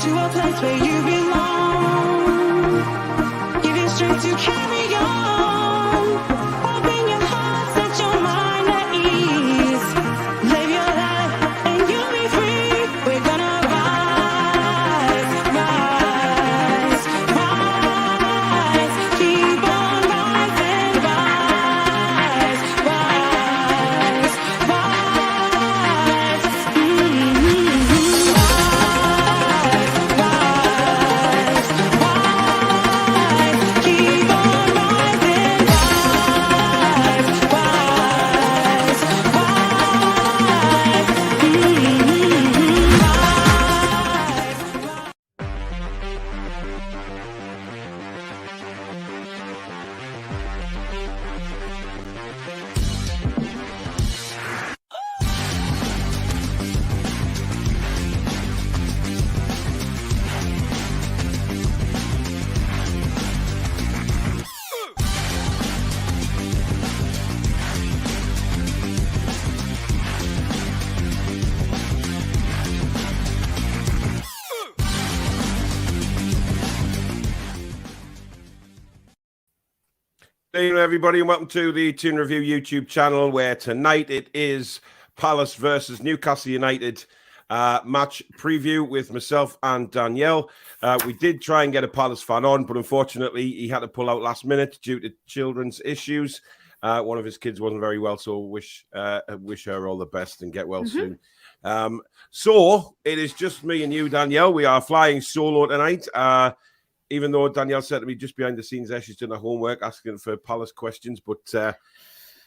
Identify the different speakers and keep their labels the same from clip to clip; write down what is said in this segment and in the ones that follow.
Speaker 1: to a place where you belong. Give you strength to carry on. Open your heart, set your mind at ease. Live your life and you'll be free. We're gonna rise, rise, rise. Keep on rising, rise, rise, rise. Keep on rising, rise, rise,
Speaker 2: Good evening, everybody, and welcome to the Toon Review YouTube channel, where tonight it is Palace versus Newcastle United match preview with myself and Danielle. We did try and get a Palace fan on, but unfortunately he had to pull out last minute due to children's issues. One of his kids wasn't very well, so wish her all the best and get well soon. So it is just me and you, Danielle. We are flying solo tonight. Even though Danielle said to me just behind the scenes there, she's doing her homework, asking for Palace questions. But,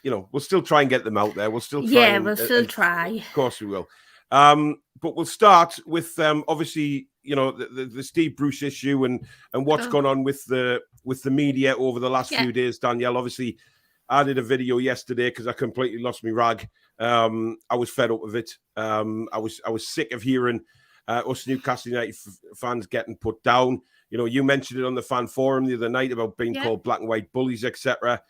Speaker 2: you know, we'll still try and get them out there. We'll still try.
Speaker 3: Yeah, we'll still try.
Speaker 2: Of course we will. But we'll start with, obviously, you know, the Steve Bruce issue and what's gone on with the media over the last few days, Danielle. Obviously, I did a video yesterday because I completely lost my rag. I was fed up with it. I was sick of hearing us Newcastle United fans getting put down. You know, you mentioned it on the fan forum the other night about being called black and white bullies, etc.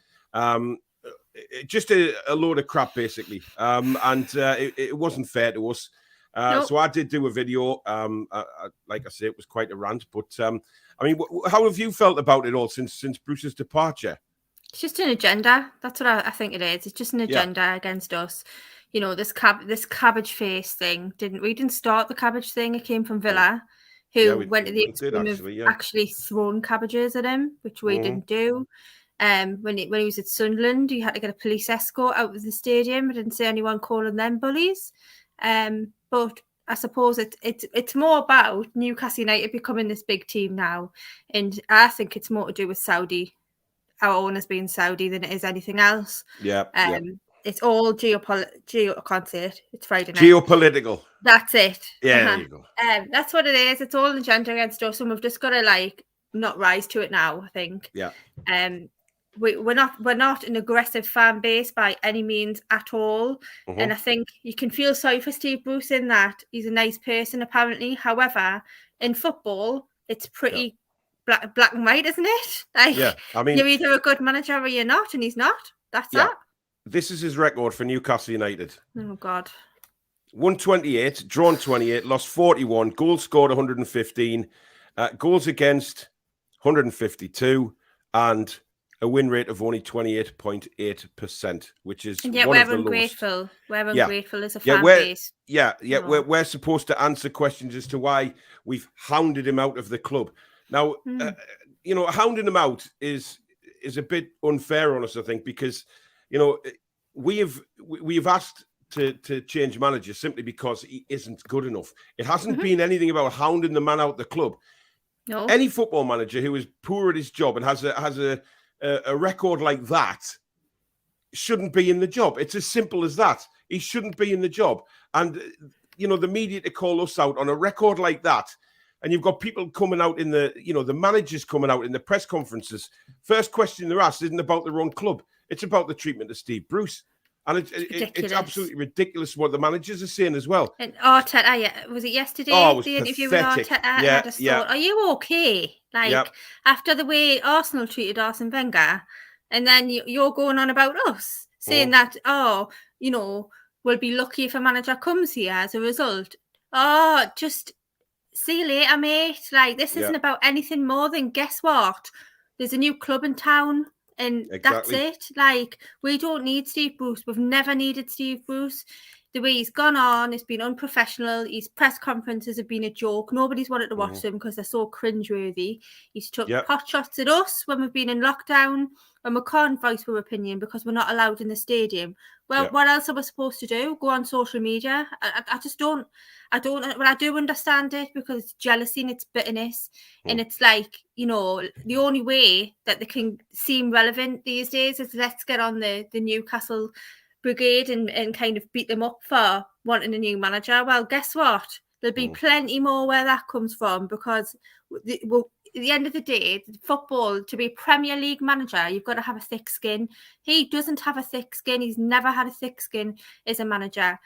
Speaker 2: Just a load of crap, basically. It wasn't fair to us. So I did do a video. Like I say, it was quite a rant. But, I mean, how have you felt about it all since Bruce's departure?
Speaker 3: It's just an agenda. That's what I think it is. It's just an agenda against us. You know, this cabbage face thing. We didn't start the cabbage thing. It came from Villa. Who went to the extreme of actually throwing cabbages at him, which we didn't do. When he was at Sunderland, he had to get a police escort out of the stadium. I didn't see anyone calling them bullies. But I suppose it's more about Newcastle United becoming this big team now. And I think it's more to do with Saudi, our owners being Saudi, than it is anything else. It's all I can't say it. It's Friday night.
Speaker 2: Geopolitical.
Speaker 3: That's it.
Speaker 2: Yeah, there you go.
Speaker 3: That's what it is. It's all an agenda against us, and we've just got to not rise to it now, I think.
Speaker 2: Yeah.
Speaker 3: We're not an aggressive fan base by any means at all. And I think you can feel sorry for Steve Bruce in that he's a nice person, apparently. However, in football, it's pretty black and white, isn't it? I mean, you're either a good manager or you're not, and he's not. That's that.
Speaker 2: This is his record for Newcastle United.
Speaker 3: Oh, God.
Speaker 2: Won 28, drawn 28, lost 41, goals scored 115, goals against 152, and a win rate of only 28.8%, which is
Speaker 3: and yet
Speaker 2: one
Speaker 3: we're
Speaker 2: of the
Speaker 3: ungrateful.
Speaker 2: lowest.
Speaker 3: We're ungrateful as a fan base.
Speaker 2: We're supposed to answer questions as to why we've hounded him out of the club. Now, you know, hounding him out is a bit unfair on us, I think, because you know, we have asked to change managers simply because he isn't good enough. It hasn't been anything about hounding the man out the club.
Speaker 3: No.
Speaker 2: Any football manager who is poor at his job and has a record like that shouldn't be in the job. It's as simple as that. He shouldn't be in the job. And you know, the media to call us out on a record like that. And you've got people coming out in the managers coming out in the press conferences. First question they're asked isn't about their own club. It's about the treatment of Steve Bruce. And it's absolutely ridiculous what the managers are saying as well.
Speaker 3: And Arteta, was it yesterday?
Speaker 2: Oh, it was
Speaker 3: the interview
Speaker 2: pathetic.
Speaker 3: with Arteta?
Speaker 2: Yeah.
Speaker 3: Are you okay? After the way Arsenal treated Arsene Wenger, and then you're going on about us, saying that, we'll be lucky if a manager comes here as a result. Just see you later, mate. Like, this isn't about anything more than, guess what? There's a new club in town, and that's it. Like, we don't need Steve Bruce. We've never needed Steve Bruce. The way he's gone on, it's been unprofessional. His press conferences have been a joke. Nobody's wanted to watch them because they're so cringeworthy. He's took pot shots at us when we've been in lockdown, and we can't voice our opinion because we're not allowed in the stadium. Well, what else are we supposed to do? Go on social media? I just don't. Well, I do understand it because it's jealousy and it's bitterness. And it's like, you know, the only way that they can seem relevant these days is let's get on the Newcastle brigade and kind of beat them up for wanting a new manager. Well, guess what? There'll be plenty more where that comes from because at the end of the day, football, to be a Premier League manager, you've got to have a thick skin. He doesn't have a thick skin. He's never had a thick skin as a manager.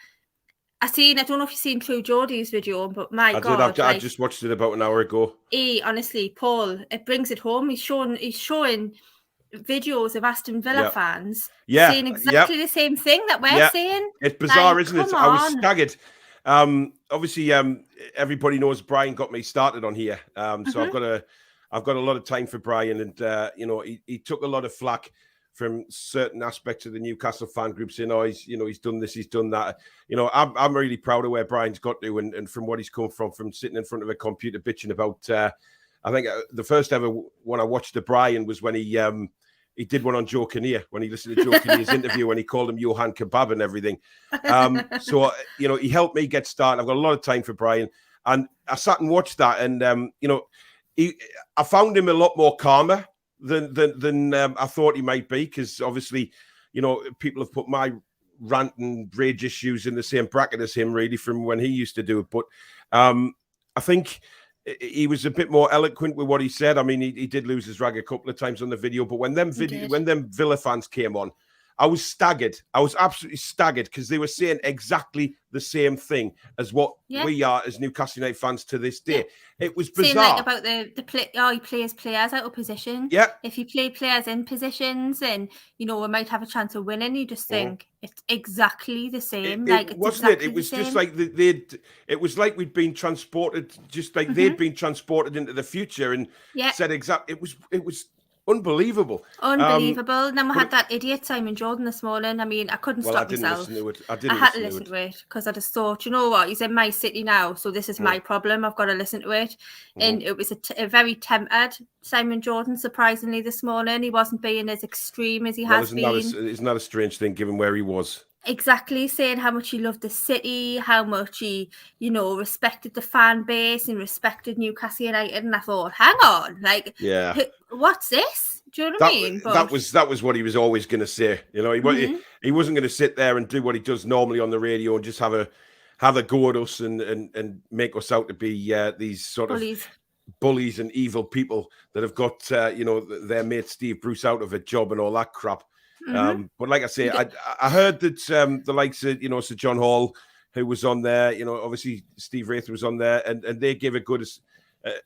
Speaker 3: I don't know if you've seen True Geordie's video, but my God.
Speaker 2: I just watched it about an hour ago.
Speaker 3: Honestly, Paul, it brings it home. He's showing videos of Aston Villa fans saying exactly the same thing that we're saying.
Speaker 2: It's bizarre, isn't it? I was staggered. Obviously, everybody knows Brian got me started on here. So I've got a lot of time for Brian, and you know, he took a lot of flack from certain aspects of the Newcastle fan group saying, "Oh, he's done this, he's done that." You know, I'm really proud of where Brian's got to, and from what he's come from sitting in front of a computer bitching about. I think the first ever one I watched of Brian was when he did one on Joe Kinnear, when he listened to Joe Kinnear's interview when he called him Johan Kebab and everything. So, you know, he helped me get started. I've got a lot of time for Brian. And I sat and watched that. And, you know, I found him a lot more calmer than I thought he might be. Because obviously, you know, people have put my rant and rage issues in the same bracket as him, really, from when he used to do it. But I think he was a bit more eloquent with what he said. I mean, he did lose his rag a couple of times on the video, but when them Villa fans came on, I was staggered. I was absolutely staggered because they were saying exactly the same thing as what we are as Newcastle United fans to this day. It was bizarre. Saying like
Speaker 3: about he plays players out of position.
Speaker 2: Yeah.
Speaker 3: If you play players in positions, and you know we might have a chance of winning, you just think it's exactly the same.
Speaker 2: It was just like it was like we'd been transported, just like they'd been transported into the future and said exactly. It was unbelievable.
Speaker 3: And then we had that idiot Simon Jordan this morning. I mean, I couldn't stop myself. I had to listen to it because I just thought, you know what, he's in my city now, so this is my problem. I've got to listen to it. And it was a very tempered Simon Jordan, surprisingly, this morning. He wasn't being as extreme as he has been.
Speaker 2: Isn't that a strange thing, given where he was?
Speaker 3: Exactly, saying how much he loved the city, how much he, you know, respected the fan base and respected Newcastle United. And I thought, hang on, like, what's this? Do you know what I mean?
Speaker 2: But that was what he was always going to say. You know, he wasn't going to sit there and do what he does normally on the radio and just have a go at us and make us out to be these sort of bullies and evil people that have got you know, their mate Steve Bruce out of a job and all that crap. But like I say, I heard that the likes of, you know, Sir John Hall, who was on there, you know, obviously Steve Wraith was on there, and they gave a good,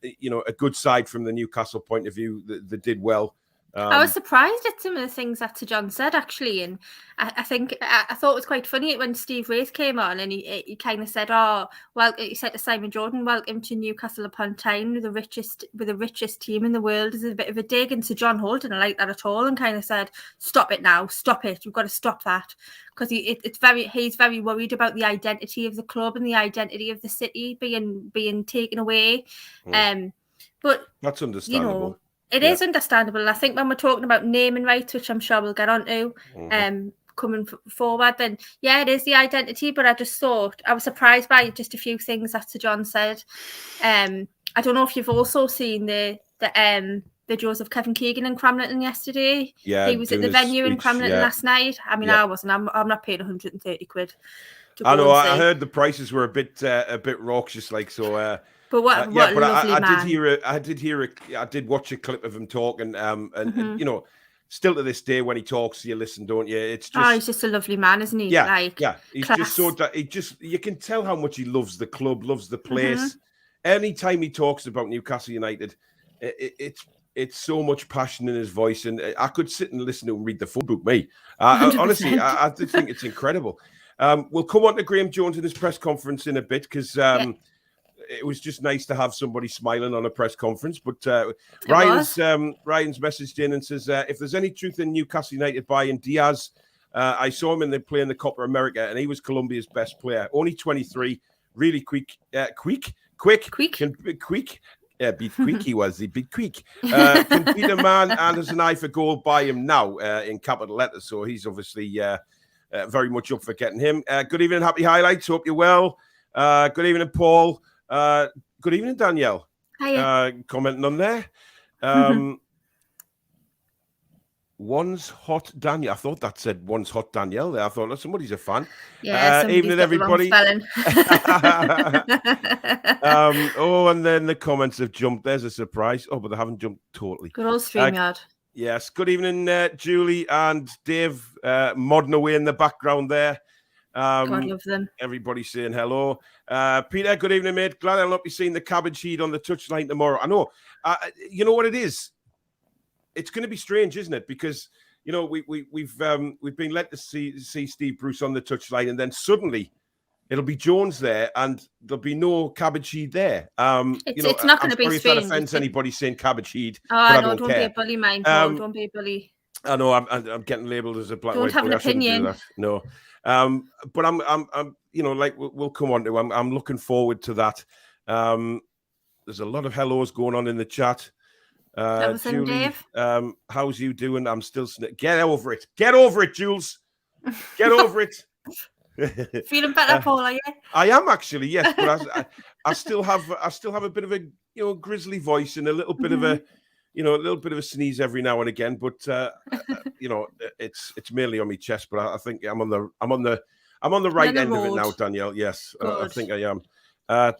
Speaker 2: you know, a good side from the Newcastle point of view. They did well.
Speaker 3: I was surprised at some of the things that Sir John said, actually, and I think I thought it was quite funny when Steve Wraith came on and he kind of said, "Oh, well," he said to Simon Jordan, "Welcome to Newcastle upon Tyne, with the richest team in the world," is a bit of a dig. And Sir John Hall didn't like that at all and kind of said, "Stop it now, stop it. You've got to stop that," because he's very worried about the identity of the club and the identity of the city being taken away. But
Speaker 2: that's understandable.
Speaker 3: You know, it is understandable. And I think when we're talking about naming rights, which I'm sure we'll get onto coming forward, then it is the identity. But I just thought, I was surprised by just a few things that Sir John said. I don't know if you've also seen the videos of Kevin Kegan in Cramlington yesterday.
Speaker 2: Yeah,
Speaker 3: he was at the venue in Cramlington last night. I mean, I wasn't. I'm not paying 130 quid.
Speaker 2: I know. I heard the prices were a bit raucous, like so.
Speaker 3: But what a lovely man.
Speaker 2: I did watch a clip of him talking, and you know, still to this day when he talks, you listen, don't you? It's just
Speaker 3: he's just a lovely man, isn't he?
Speaker 2: Yeah, he's class. You can tell how much he loves the club, loves the place. Anytime he talks about Newcastle United, it's so much passion in his voice, and I could sit and listen to him read the full book. Honestly, I just think it's incredible. We'll come on to Graeme Jones in his press conference in a bit because. it was just nice to have somebody smiling on a press conference. But Ryan's messaged in and says, if there's any truth in Newcastle United buying Diaz, I saw him playing the Copa America, and he was Colombia's best player. Only 23, really quick. Beat quick, he was. He beat quick. Can beat a man and has an eye for goal. Buy him now in capital letters. So he's obviously very much up for getting him. Good evening, happy highlights. Hope you're well. Good evening, Paul. Good evening, Danielle.
Speaker 3: Hiya.
Speaker 2: Commenting on there. One's hot Danielle. I thought that said one's hot Danielle there. I thought somebody's a fan.
Speaker 3: Yeah,
Speaker 2: evening, everybody. And then the comments have jumped. There's a surprise. Oh, but they haven't jumped totally.
Speaker 3: Good old StreamYard.
Speaker 2: Yes. Good evening, Julie and Dave. Modding away in the background there.
Speaker 3: God love them.
Speaker 2: Everybody saying hello. Peter, good evening, mate. Glad I'll not be seeing the cabbage heat on the touchline tomorrow. I know. You know what it is? It's going to be strange, isn't it? Because we've been led to see Steve Bruce on the touchline, and then suddenly it'll be Jones there, and there'll be no cabbage heat there.
Speaker 3: It's not going to be strange.
Speaker 2: If that offends anybody saying cabbage heat,
Speaker 3: oh, I know. Don't be a bully, mind. Don't be a bully.
Speaker 2: I know. I'm getting labelled as a black
Speaker 3: don't
Speaker 2: white
Speaker 3: have
Speaker 2: bully.
Speaker 3: An opinion.
Speaker 2: No. But I'm like we'll come on to. I'm looking forward to that. There's a lot of hellos going on in the chat. Julie,
Speaker 3: Dave.
Speaker 2: How's you doing? I'm still get over it. Get over it, Jules. Get over it.
Speaker 3: Feeling better, Paul? Are you?
Speaker 2: I am actually, yes, but I still have a bit of a grizzly voice and a little bit of a a sneeze every now and again. But it's mainly on my chest. But I think I'm on the right end of it now, Danielle. Yes, I think I am.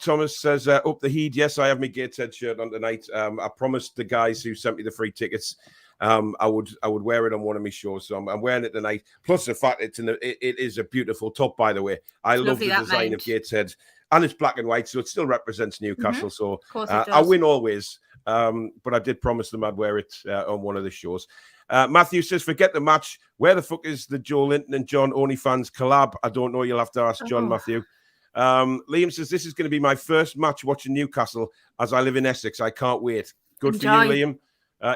Speaker 2: Thomas says, up the heat. Yes, I have my Gateshead shirt on tonight. I promised the guys who sent me the free tickets I would wear it on one of my shows. So I'm wearing it tonight. Plus the fact it is a beautiful top, by the way. I love the design of Gateshead. And it's black and white, so it still represents Newcastle. So I win always. But I did promise them I'd wear it on one of the shows. Matthew says, forget the match. Where the fuck is the Joe Linton and John OnlyFans collab? I don't know. You'll have to ask John, Matthew. Liam says, this is going to be my first match watching Newcastle as I live in Essex. I can't wait. Good for you, Liam.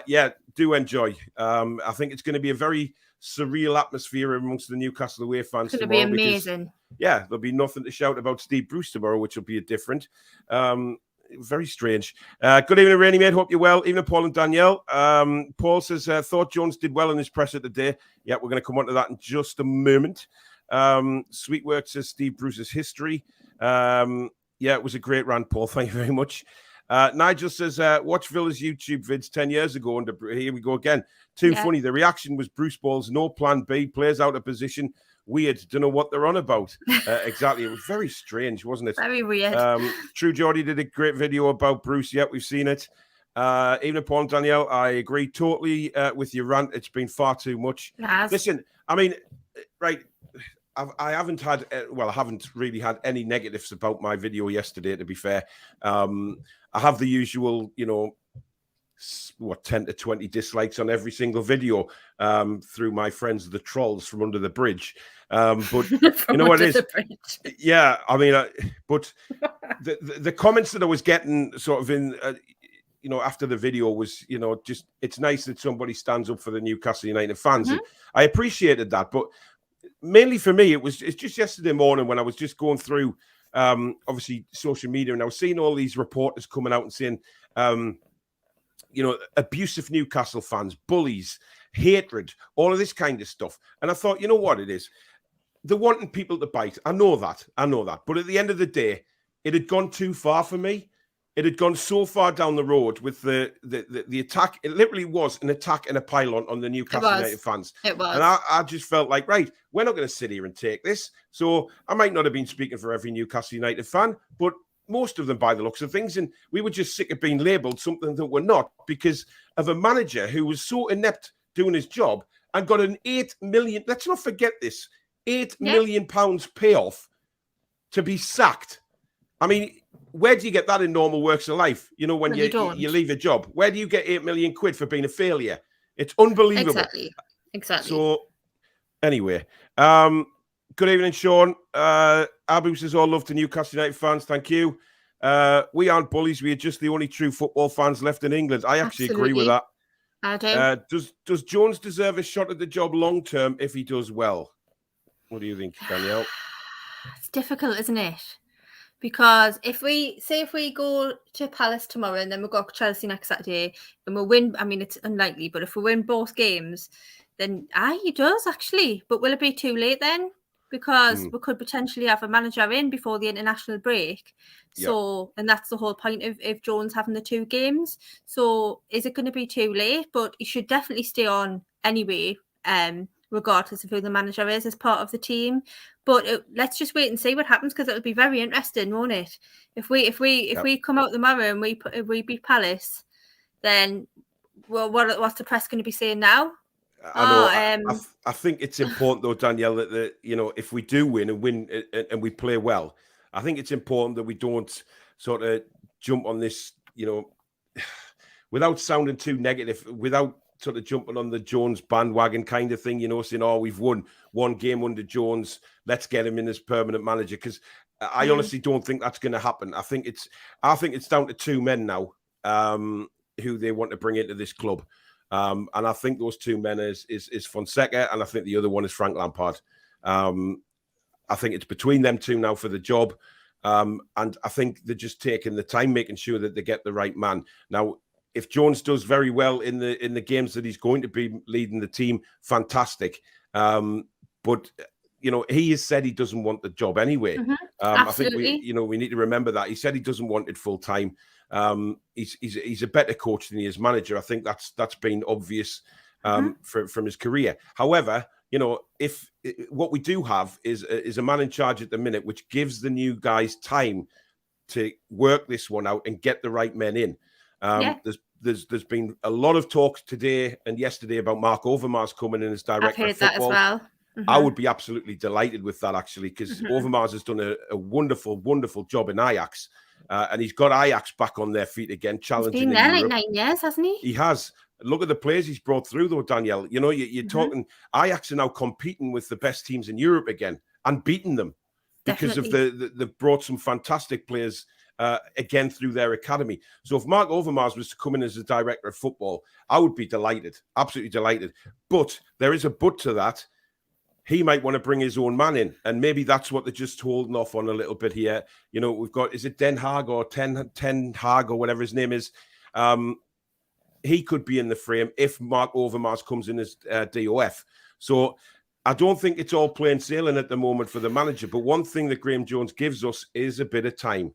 Speaker 2: Yeah, do enjoy. I think it's going to be a very surreal atmosphere amongst the Newcastle away fans. It's going to be
Speaker 3: amazing.
Speaker 2: There'll be nothing to shout about Steve Bruce tomorrow, which will be a different. Very strange. Good evening, Rainy mate. Hope you're well. Evening, Paul and Danielle. Paul says, thought Jones did well in his presser today. Yeah, we're going to come on to that in just a moment. Sweetwork says Steve Bruce's history. It was a great rant, Paul. Thank you very much. Nigel says, watch Villa's YouTube vids 10 years ago. Here we go again. Too funny. The reaction was Bruce Balls, no plan B, players out of position. Weird. Don't know what they're on about. Exactly. It was very strange, wasn't it?
Speaker 3: Very weird.
Speaker 2: True Geordie did a great video about Bruce. Yep, we've seen it. Even Paul and Danielle, I agree totally with your rant. It's been far too much. Listen, I mean, right. I haven't really had any negatives about my video yesterday, to be fair. I have the usual, 10 to 20 dislikes on every single video through my friends, the trolls from under the bridge. But you know what it is? Yeah, I mean, but the comments that I was getting sort of in, after the video was, just it's nice that somebody stands up for the Newcastle United fans. And I appreciated that, but mainly for me, it's just yesterday morning when I was just going through, obviously, social media, and I was seeing all these reporters coming out and saying, abusive Newcastle fans, bullies, hatred, all of this kind of stuff. And I thought, you know what it is? They're wanting people to bite. I know that. But at the end of the day, it had gone too far for me. It had gone so far down the road with the attack. It literally was an attack and a pylon on the Newcastle United fans.
Speaker 3: It was.
Speaker 2: And I just felt like, right, we're not going to sit here and take this. So I might not have been speaking for every Newcastle United fan, but most of them by the looks of things. And we were just sick of being labelled something that we're not because of a manager who was so inept doing his job and got an 8 million, let's not forget this, £8 million payoff to be sacked. I mean, where do you get that in normal works of life? When you leave a job, where do you get 8 million quid for being a failure? It's unbelievable.
Speaker 3: Exactly.
Speaker 2: So anyway, good evening, Sean. Abu says all love to Newcastle United fans. Thank you. we aren't bullies. We are just the only true football fans left in England. I actually agree with that.
Speaker 3: I do.
Speaker 2: Does Jones deserve a shot at the job long term if he does well? What do you think, Danielle?
Speaker 3: It's difficult, isn't it? Because if we go to Palace tomorrow and then we've got Chelsea next Saturday and we'll win, I mean, it's unlikely, but if we win both games, then he does actually. But will it be too late then? Because we could potentially have a manager in before the international break. So, and that's the whole point of Jones having the 2 games. So is it going to be too late? But he should definitely stay on anyway, regardless of who the manager is as part of the team. But let's just wait and see what happens, because it'll be very interesting, won't it? If we come out tomorrow and we beat Palace, then what's the press going to be saying now?
Speaker 2: I know. I think it's important though, Danielle, that if we do win and we play well, I think it's important that we don't sort of jump on this, without sounding too negative, without sort of jumping on the Jones bandwagon kind of thing, saying, we've won one game under Jones, let's get him in as permanent manager. Because I honestly don't think that's going to happen. I think it's down to 2 men now who they want to bring into this club. And I think those 2 men is Fonseca, and I think the other one is Frank Lampard. I think it's between them 2 now for the job. And I think they're just taking the time, making sure that they get the right man. Now, if Jones does very well in the games that he's going to be leading the team, fantastic. But he has said he doesn't want the job anyway. I think we need to remember that. He said he doesn't want it full time. He's a better coach than he is manager. I think that's been obvious from his career. However, if what we do have is a man in charge at the minute, which gives the new guys time to work this one out and get the right men in. There's been a lot of talk today and yesterday about Mark Overmars coming in as director of football.
Speaker 3: I've heard that as well.
Speaker 2: I would be absolutely delighted with that, actually, because Overmars has done a wonderful, wonderful job in Ajax. And he's got Ajax back on their feet again, challenging.
Speaker 3: He's been there like 9 years, hasn't he?
Speaker 2: He has. Look at the players he's brought through, though, Danielle. You're talking, Ajax are now competing with the best teams in Europe again and beating them because of they've brought some fantastic players again through their academy. So if Mark Overmars was to come in as the director of football, I would be delighted, absolutely delighted. But there is a but to that. He might want to bring his own man in, and maybe that's what they're just holding off on a little bit here. We've got, is it Den Haag or Ten Hag or whatever his name is? He could be in the frame if Mark Overmars comes in as DOF. So I don't think it's all plain sailing at the moment for the manager. But one thing that Graeme Jones gives us is a bit of time.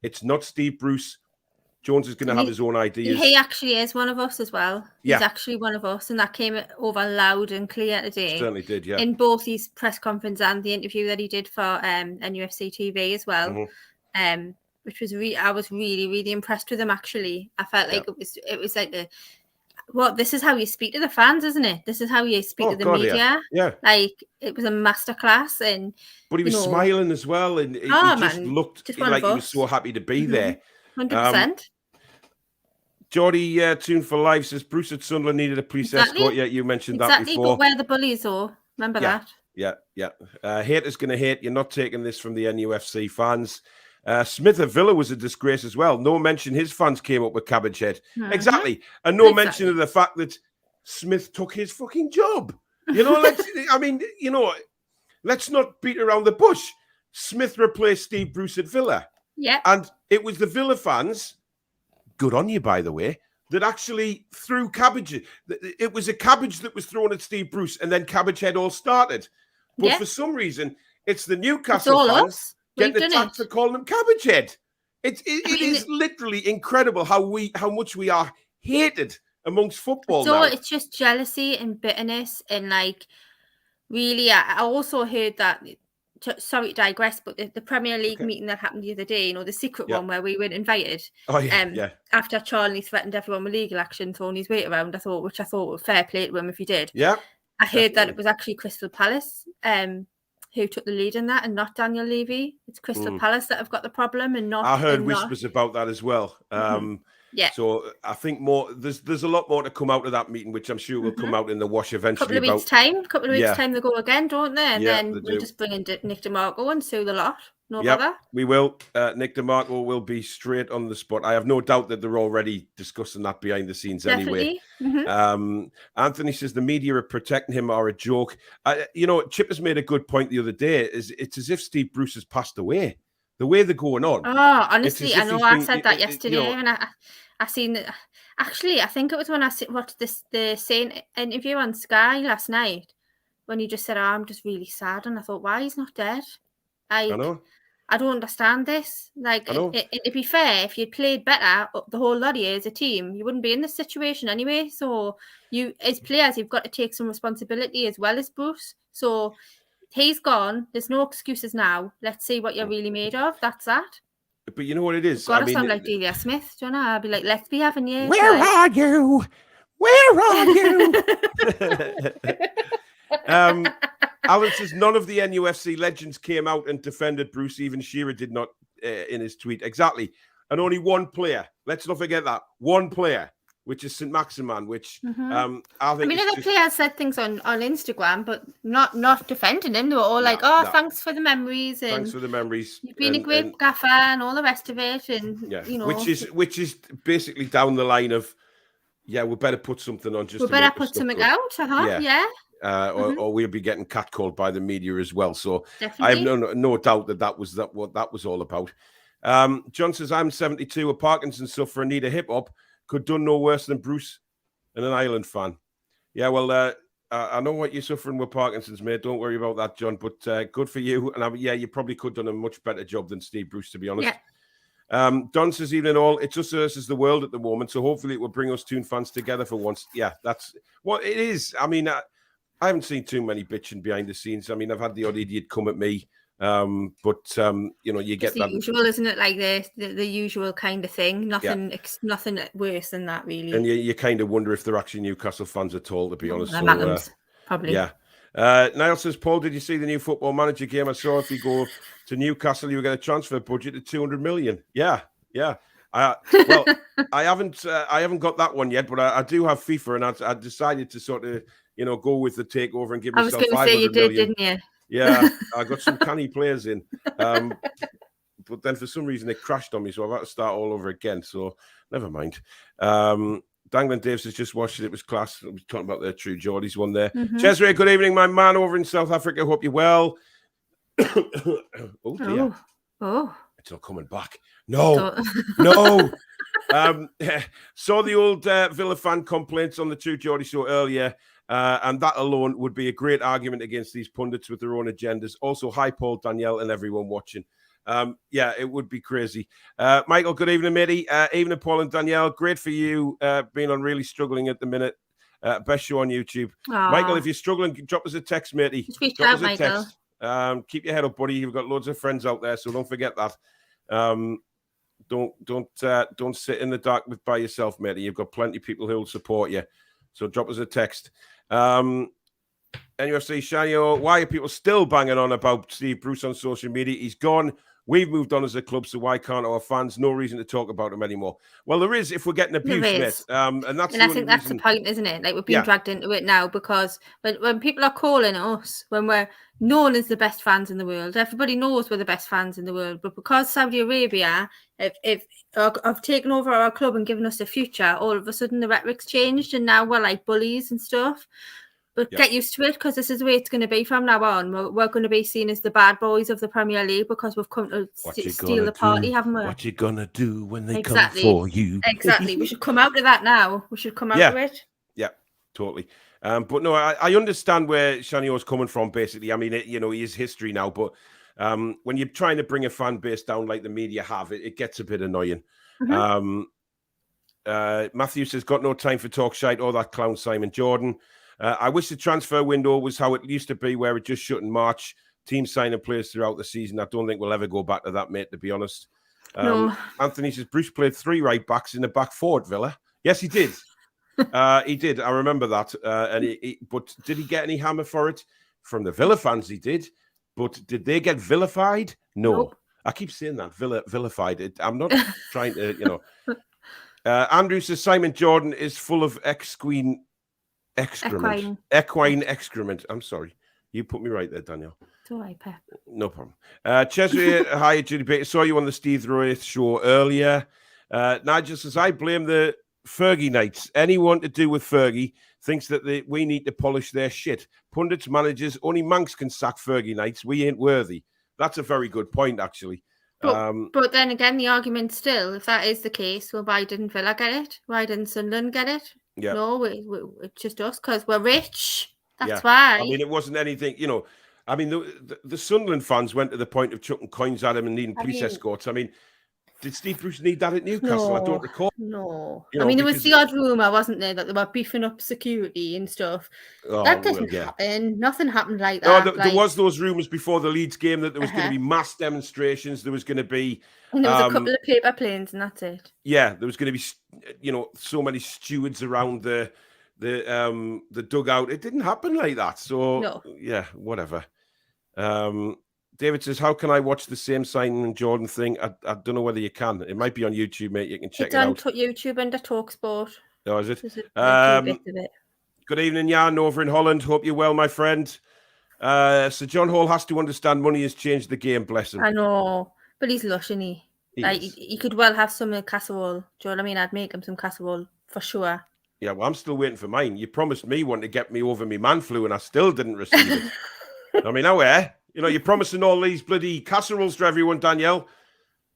Speaker 2: It's not Steve Bruce. Jones is going to have his own ideas.
Speaker 3: He actually is one of us as well. He's actually one of us, and that came over loud and clear today.
Speaker 2: Certainly did, yeah.
Speaker 3: In both his press conference and the interview that he did for NUFC TV as well, which was I was really, really impressed with him. Actually, I felt like it was like this is how you speak to the fans, isn't it? This is how you speak to the media.
Speaker 2: Yeah,
Speaker 3: like it was a masterclass,
Speaker 2: but he was smiling as well, and he just looked like he was so happy to be there.
Speaker 3: 100%.
Speaker 2: Geordie Toon for Life says Bruce at Sunderland needed a police escort. Yeah, you mentioned that before.
Speaker 3: But where the bullies are, remember that?
Speaker 2: Yeah. Haters going to hate. You're not taking this from the NUFC fans. Smith at Villa was a disgrace as well. No mention his fans came up with Cabbage Head. Exactly. And no mention of the fact that Smith took his fucking job. Let's not beat around the bush. Smith replaced Steve Bruce at Villa.
Speaker 3: Yeah.
Speaker 2: And it was the Villa fans, good on you, by the way, that actually threw cabbage. It was a cabbage that was thrown at Steve Bruce, and then Cabbage Head all started. But for some reason, it's the Newcastle fans getting attacked for calling him Cabbage Head. It is literally incredible how much we are hated amongst football now.
Speaker 3: It's just jealousy and bitterness, and really, I also heard that. Sorry to digress, but the Premier League meeting that happened the other day, the secret one where we weren't invited. After Charlie threatened everyone with legal action, throwing his weight around, which I thought was fair play to him if he did.
Speaker 2: Yeah.
Speaker 3: I heard that it was actually Crystal Palace who took the lead in that, and not Daniel Levy. It's Crystal Palace that have got the problem, and not.
Speaker 2: I heard whispers about that as well.
Speaker 3: Yeah.
Speaker 2: So I think there's a lot more to come out of that meeting, which I'm sure will come out in the wash eventually.
Speaker 3: Couple of weeks time they go again, don't they? And then we'll just bring in Nick DeMarco and sue the lot. No bother.
Speaker 2: We will. Nick DeMarco will be straight on the spot. I have no doubt that they're already discussing that behind the scenes
Speaker 3: Definitely.
Speaker 2: anyway. Anthony says the media are protecting him are a joke. Chip has made a good point the other day. It's as if Steve Bruce has passed away. The way they're going on.
Speaker 3: Oh, honestly, I know I said that yesterday, and I seen. Actually, I think it was when I watched the same interview on Sky last night when he just said, "I'm just really sad," and I thought, "Why he's not dead?" I know. I don't understand this. Like, to be fair, if you'd played better the whole lot of year as a team, you wouldn't be in this situation anyway. So you, as players, you've got to take some responsibility as well as Bruce. So he's gone. There's no excuses now. Let's see what you're really made of. That's that.
Speaker 2: But you know what it is?
Speaker 3: Gotta sound like Delia Smith, don't I? I'd be like, let's be having you.
Speaker 2: Where are you? Where are you? Alan says none of the NUFC legends came out and defended Bruce. Even Shearer did not in his tweet. Exactly. And only one player. Let's not forget that. One player, which is St. Maximan, which I think...
Speaker 3: other players said things on Instagram, but not defending him. They were all thanks for the memories. And
Speaker 2: thanks for the memories.
Speaker 3: You've been a great gaffer and all the rest of it. And,
Speaker 2: Which is basically down the line of, we better put something on.
Speaker 3: We better put something out.
Speaker 2: Or we'll be getting catcalled by the media as well. So
Speaker 3: definitely.
Speaker 2: I have no doubt that was what that was all about. John says, I'm 72, a Parkinson's sufferer, need a hip hop. Could done no worse than Bruce and an Ireland fan. Yeah, well, I know what you're suffering with Parkinson's, mate. Don't worry about that, John. But good for you. And you probably could have done a much better job than Steve Bruce, to be honest.
Speaker 3: Yeah.
Speaker 2: Don says, even all, it's just us as the world at the moment. So hopefully it will bring us Toon fans together for once. Yeah, that's what it is. I mean, I haven't seen too many bitching behind the scenes. I mean, I've had the odd idiot come at me. You get
Speaker 3: the
Speaker 2: that
Speaker 3: usual, isn't it? Like the usual kind of thing. Nothing worse than that, really.
Speaker 2: And you kind of wonder if they're actually Newcastle fans at all, to be honest.
Speaker 3: Probably.
Speaker 2: Yeah. Niall says, Paul, did you see the new Football Manager game? I saw if you go to Newcastle, you get a transfer budget of 200 million. Yeah. I haven't got that one yet, but I do have FIFA, and I decided to sort of go with the takeover and give myself 500 million. I was going to say you did,
Speaker 3: didn't you?
Speaker 2: Yeah, I got some canny players in. But then for some reason it crashed on me, so I've had to start all over again. So never mind. Dangling Davis has just watched it. It was class. I was talking about the True Geordies one there. Cesare, good evening, my man over in South Africa. Hope you're well. Oh, dear.
Speaker 3: Oh.
Speaker 2: It's not coming back. No. No. Saw the old Villa fan complaints on the True Geordie show earlier. And that alone would be a great argument against these pundits with their own agendas. Also, hi, Paul, Danielle, and everyone watching. It would be crazy. Michael, good evening, matey. Evening, Paul and Danielle. Great for you being on Really Struggling at the minute. Best show on YouTube.
Speaker 3: Aww.
Speaker 2: Michael, if you're struggling, drop us a text, matey.
Speaker 3: Drop us a text.
Speaker 2: Keep your head up, buddy. You've got loads of friends out there, so don't forget that. Don't sit in the dark by yourself, matey. You've got plenty of people who will support you. So drop us a text. NUFC Shanyo, why are people still banging on about Steve Bruce on social media? He's gone. We've moved on as a club, so why can't our fans? No reason to talk about him anymore. Well, there is if we're getting abused, mate. And I think
Speaker 3: that's the point, isn't it? Like, we're being dragged into it now because when people are calling us, when we're known as the best fans in the world, everybody knows we're the best fans in the world. But because Saudi Arabia have taken over our club and given us a future, all of a sudden the rhetoric's changed and now we're like bullies and stuff. But get used to it because this is the way it's going to be from now on. We're going to be seen as the bad boys of the Premier League because we've come to steal the party, haven't we?
Speaker 2: What you going to do when they come for you?
Speaker 3: Exactly. We should come out of that now. We should come out of it.
Speaker 2: Yeah, totally. But no, I understand where Shanio's coming from, basically. I mean, he is history now. But when you're trying to bring a fan base down like the media have, it gets a bit annoying. Matthew says, got no time for talk shite or that clown Simon Jordan. I wish the transfer window was how it used to be, where it just shut in March. Teams signing players throughout the season. I don't think we'll ever go back to that, mate, to be honest.
Speaker 3: No.
Speaker 2: Anthony says, Bruce played 3 right backs in the back 4 at Villa. Yes, he did. He did. I remember that. But did he get any hammer for it? From the Villa fans, he did. But did they get vilified? No. Nope. I keep saying that, vilified. I'm not trying to, Andrew says Simon Jordan is full of equine excrement. I'm sorry. You put me right there, Danielle.
Speaker 3: It's all right, Pep.
Speaker 2: No problem. Chesney, hi, Judy Baker. Saw you on the Steve Wraith show earlier. Nigel says, I blame the Fergie nights. Anyone to do with Fergie thinks that we need to polish their shit. Pundits, managers, only Manx can sack Fergie nights. We ain't worthy. That's a very good point, actually.
Speaker 3: But then again, the argument still, if that is the case, well, why didn't Villa get it? Why didn't Sunderland get it?
Speaker 2: Yeah.
Speaker 3: No, it's just us because we're rich. That's why.
Speaker 2: I mean, it wasn't anything, I mean, the Sunderland fans went to the point of chucking coins at him and needing police escorts. I mean, did Steve Bruce need that at Newcastle?
Speaker 3: No,
Speaker 2: I don't recall.
Speaker 3: No. I mean, there was the odd rumour, wasn't there, that they were beefing up security and stuff. That didn't happen. Nothing happened like that.
Speaker 2: No, there was those rumours before the Leeds game that there was going to be mass demonstrations. There was going to be...
Speaker 3: And there was a couple of paper planes and that's it.
Speaker 2: Yeah, there was going to be, so many stewards around the dugout. It didn't happen like that. So, yeah, whatever. David says, how can I watch the same Simon and Jordan thing? I don't know whether you can. It might be on YouTube, mate. You can check it out.
Speaker 3: It's on YouTube under TalkSport.
Speaker 2: Oh, is it? Good evening, Jan, over in Holland. Hope you're well, my friend. So John Hall has to understand money has changed the game, bless him.
Speaker 3: I know, but he's lush, isn't he? He could well have some casserole. Do you know what I mean? I'd make him some casserole for sure.
Speaker 2: Yeah, well, I'm still waiting for mine. You promised me one to get me over me man flu, and I still didn't receive it. I mean, you're promising all these bloody casseroles to everyone, Danielle.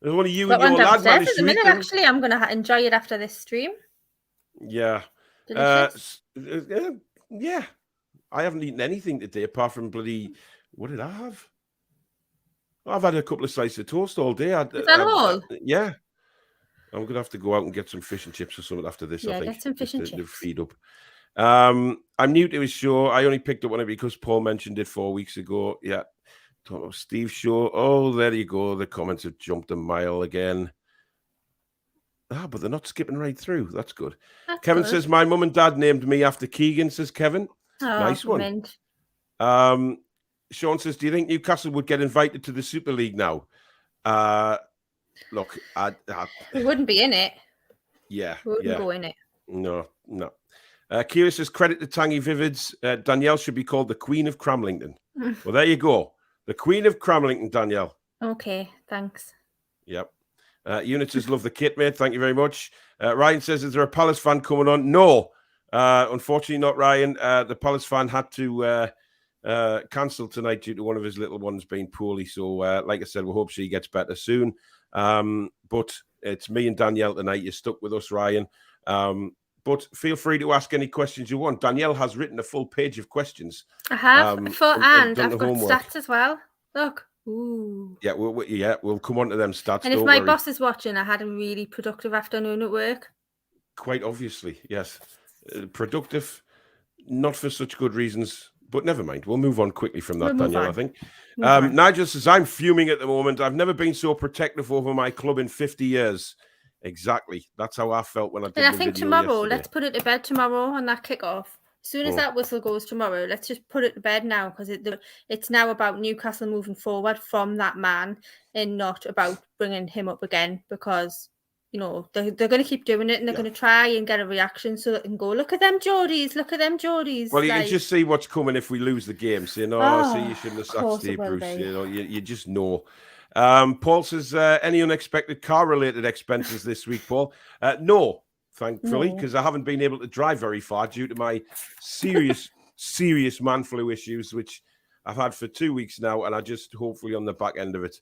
Speaker 2: There's only you and your lad managed to eat them.
Speaker 3: Actually, I'm going to enjoy it after this stream.
Speaker 2: Yeah. Yeah. I haven't eaten anything today apart from bloody... What did I have? I've had a couple of slices of toast all day.
Speaker 3: Is that all?
Speaker 2: Yeah. I'm going to have to go out and get some fish and chips or something after this, I think.
Speaker 3: Yeah, get some fish and chips.
Speaker 2: To feed up. I'm new to his show. I only picked up on it because Paul mentioned it 4 weeks ago. Yeah. Steve Shaw. Oh, there you go. The comments have jumped a mile again. But they're not skipping right through. That's good. Kevin says, my mum and dad named me after Kegan, says Kevin. Oh, nice one. Sean says, do you think Newcastle would get invited to the Super League now? Look,
Speaker 3: we wouldn't be in it.
Speaker 2: Yeah.
Speaker 3: We wouldn't go in it.
Speaker 2: No. Kira says, credit to Tangy Vivids. Danielle should be called the Queen of Cramlington. Well, there you go. The Queen of Cramlington, Danielle.
Speaker 3: Okay, thanks.
Speaker 2: Yep. Unit says, love the kit, mate. Thank you very much. Ryan says, is there a Palace fan coming on? No. Unfortunately not, Ryan. The Palace fan had to cancel tonight due to one of his little ones being poorly. So, like I said, we hope she gets better soon. But it's me and Danielle tonight. You're stuck with us, Ryan. But feel free to ask any questions you want. Danielle has written a full page of questions.
Speaker 3: I have, and I've got stats as well. Look. Ooh.
Speaker 2: Yeah, we'll come on to them stats.
Speaker 3: And if my boss is watching, I had a really productive afternoon at work.
Speaker 2: Quite obviously, yes. Productive, not for such good reasons, but never mind. We'll move on quickly from that, Danielle, I think. Nigel says, I'm fuming at the moment. I've never been so protective over my club in 50 years. Exactly. That's how I felt when I did the
Speaker 3: video. And I think tomorrow,
Speaker 2: yesterday.
Speaker 3: Let's put it to bed tomorrow on that kickoff. As soon as that whistle goes tomorrow, let's just put it to bed now, because it's now about Newcastle moving forward from that man and not about bringing him up again, because, they're going to keep doing it and they're going to try and get a reaction so they can go, look at them Geordies.
Speaker 2: Well, you can just see what's coming if we lose the game. So, you shouldn't have sacked Steve Bruce. You just know. Paul says, any unexpected car-related expenses this week, Paul? No. Thankfully, because I haven't been able to drive very far due to my serious man flu issues, which I've had for 2 weeks now, and I just hopefully on the back end of it.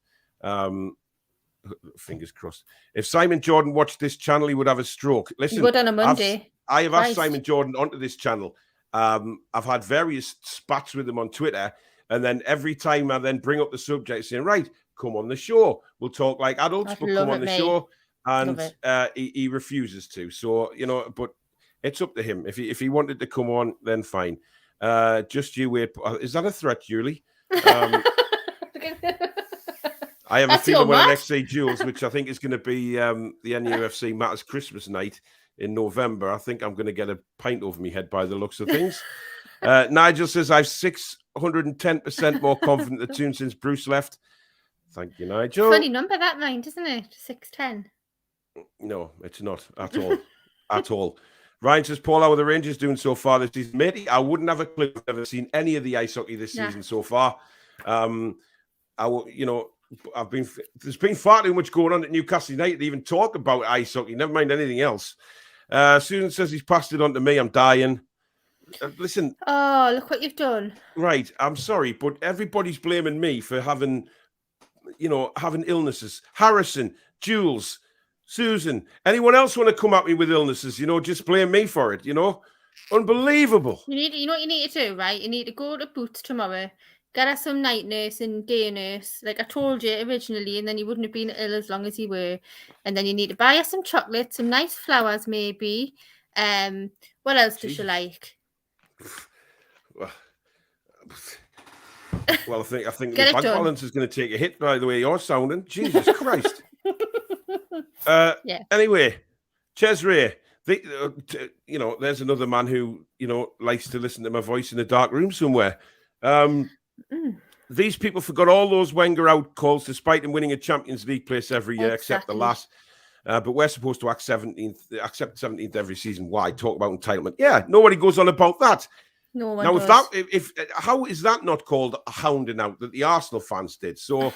Speaker 2: Fingers crossed. If Simon Jordan watched this channel, he would have a stroke. Listen,
Speaker 3: he would on a Monday.
Speaker 2: I have asked Simon Jordan onto this channel. I've had various spats with him on Twitter, and then every time I then bring up the subject, saying, right, come on the show. We'll talk like adults, but come on the show. And he refuses to. So, but it's up to him. If he wanted to come on, then fine. Just you wait. Is that a threat, Julie? I have a feeling when I next see Jules, which I think is going to be the NUFC Matters Christmas night in November, I think I'm going to get a pint over my head by the looks of things. Nigel says, I've 610% more confident the Toon since Bruce left. Thank you, Nigel.
Speaker 3: Funny number that, mind, isn't it? 610.
Speaker 2: No, it's not at all. At all. Ryan says, Paul, how are the Rangers doing so far this season? Matey, I wouldn't have a clue. I've never seen any of the ice hockey this season so far. There's been far too much going on at Newcastle United to even talk about ice hockey, never mind anything else. Susan says he's passed it on to me. I'm dying. Listen.
Speaker 3: Oh, look what you've done.
Speaker 2: Right. I'm sorry, but everybody's blaming me for having illnesses. Harrison, Jules, Susan, anyone else want to come at me with illnesses? Just blame me for it. Unbelievable.
Speaker 3: You know what you need to do, right? You need to go to Boots tomorrow, get us some night nurse and day nurse, like I told you originally, and then you wouldn't have been ill as long as you were. And then you need to buy us some chocolate, some nice flowers, maybe. What else does you like?
Speaker 2: Well, I think the bank balance is going to take a hit by the way you're sounding. Jesus Christ. Anyway, Cesare, there's another man who, likes to listen to my voice in a dark room somewhere. These people forgot all those Wenger out calls despite him winning a Champions League place every year, except the last. But we're supposed to accept 17th every season. Why? Talk about entitlement. Yeah, nobody goes on about that.
Speaker 3: No one
Speaker 2: now,
Speaker 3: does.
Speaker 2: how is that not called a hounding out that the Arsenal fans did? So,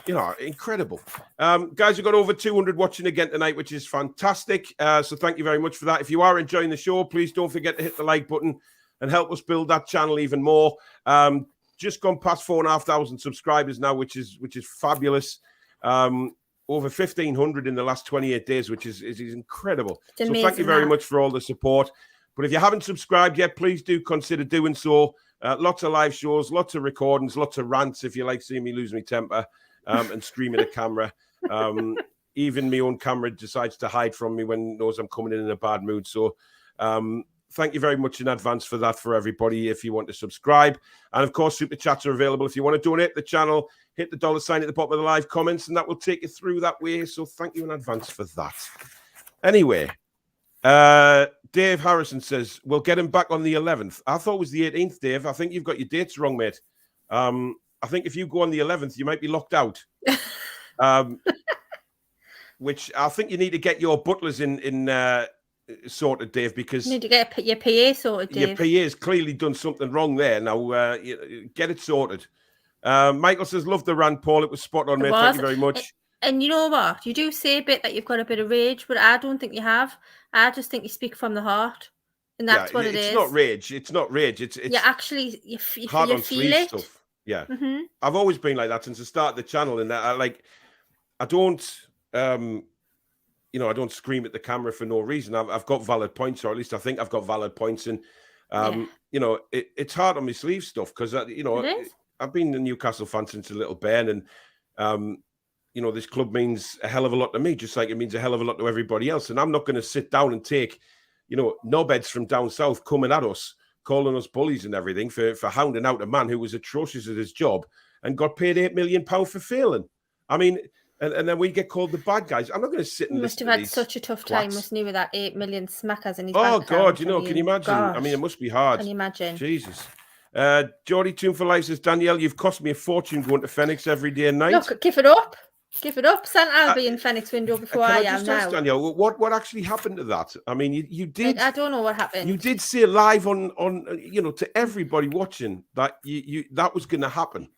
Speaker 2: incredible. Guys, we've got over 200 watching again tonight, which is fantastic. So thank you very much for that. If you are enjoying the show, please don't forget to hit the like button and help us build that channel even more. Just gone past 4,500 subscribers now, which is fabulous. Over 1,500 in the last 28 days, which is incredible. So thank you very much for all the support. But if you haven't subscribed yet, please do consider doing so. Lots of live shows, lots of recordings, lots of rants if you like seeing me lose my temper and scream at the camera. Even my own camera decides to hide from me when it knows I'm coming in a bad mood. So thank you very much in advance for that for everybody if you want to subscribe. And of course, super chats are available if you want to donate to the channel. Hit the $ at the bottom of the live comments and that will take you through that way. So thank you in advance for that. Anyway, Dave Harrison says, we'll get him back on the 11th. I thought it was the 18th, Dave. I think you've got your dates wrong, mate. I think if you go on the 11th, you might be locked out. Which I think you need to get your butlers in sorted, Dave, because...
Speaker 3: You need to get your PA sorted, Dave.
Speaker 2: Your PA's clearly done something wrong there. Now, get it sorted. Michael says, love the rant, Paul. It was spot on, mate. Thank you very much.
Speaker 3: And you know what? You do say a bit that you've got a bit of rage, but I don't think you have. I just think you speak from the heart. And that's what it is.
Speaker 2: It's not rage. It's not rage. It's
Speaker 3: you
Speaker 2: hard on
Speaker 3: feel it.
Speaker 2: Stuff. Yeah. Mm-hmm. I've always been like that since the start of the channel. And I don't, I don't scream at the camera for no reason. I've got valid points, or at least I think I've got valid points. And, it's hard on my sleeve stuff because, I've been a Newcastle fan since a little Ben. And, this club means a hell of a lot to me, just like it means a hell of a lot to everybody else. And I'm not going to sit down and take, knobheads from down south coming at us, calling us bullies and everything for hounding out a man who was atrocious at his job and got paid £8 million for failing. I mean, and then we get called the bad guys. I'm not going to sit and listen to these.
Speaker 3: Must have had such a tough time, mustn't he, with that 8 million smackers in his
Speaker 2: bank account. God, can you imagine? Gosh. I mean, it must be hard.
Speaker 3: Can you imagine?
Speaker 2: Jesus. Geordie Toon for Life says, Danielle, you've cost me a fortune going to Phoenix every day and night.
Speaker 3: Look, give it up. Give it up. St. I'll be in Phoenix window before I am now.
Speaker 2: Danielle, what actually happened to that? I mean, you did.
Speaker 3: I don't know what happened.
Speaker 2: You did say live on to everybody watching that you that was going to happen.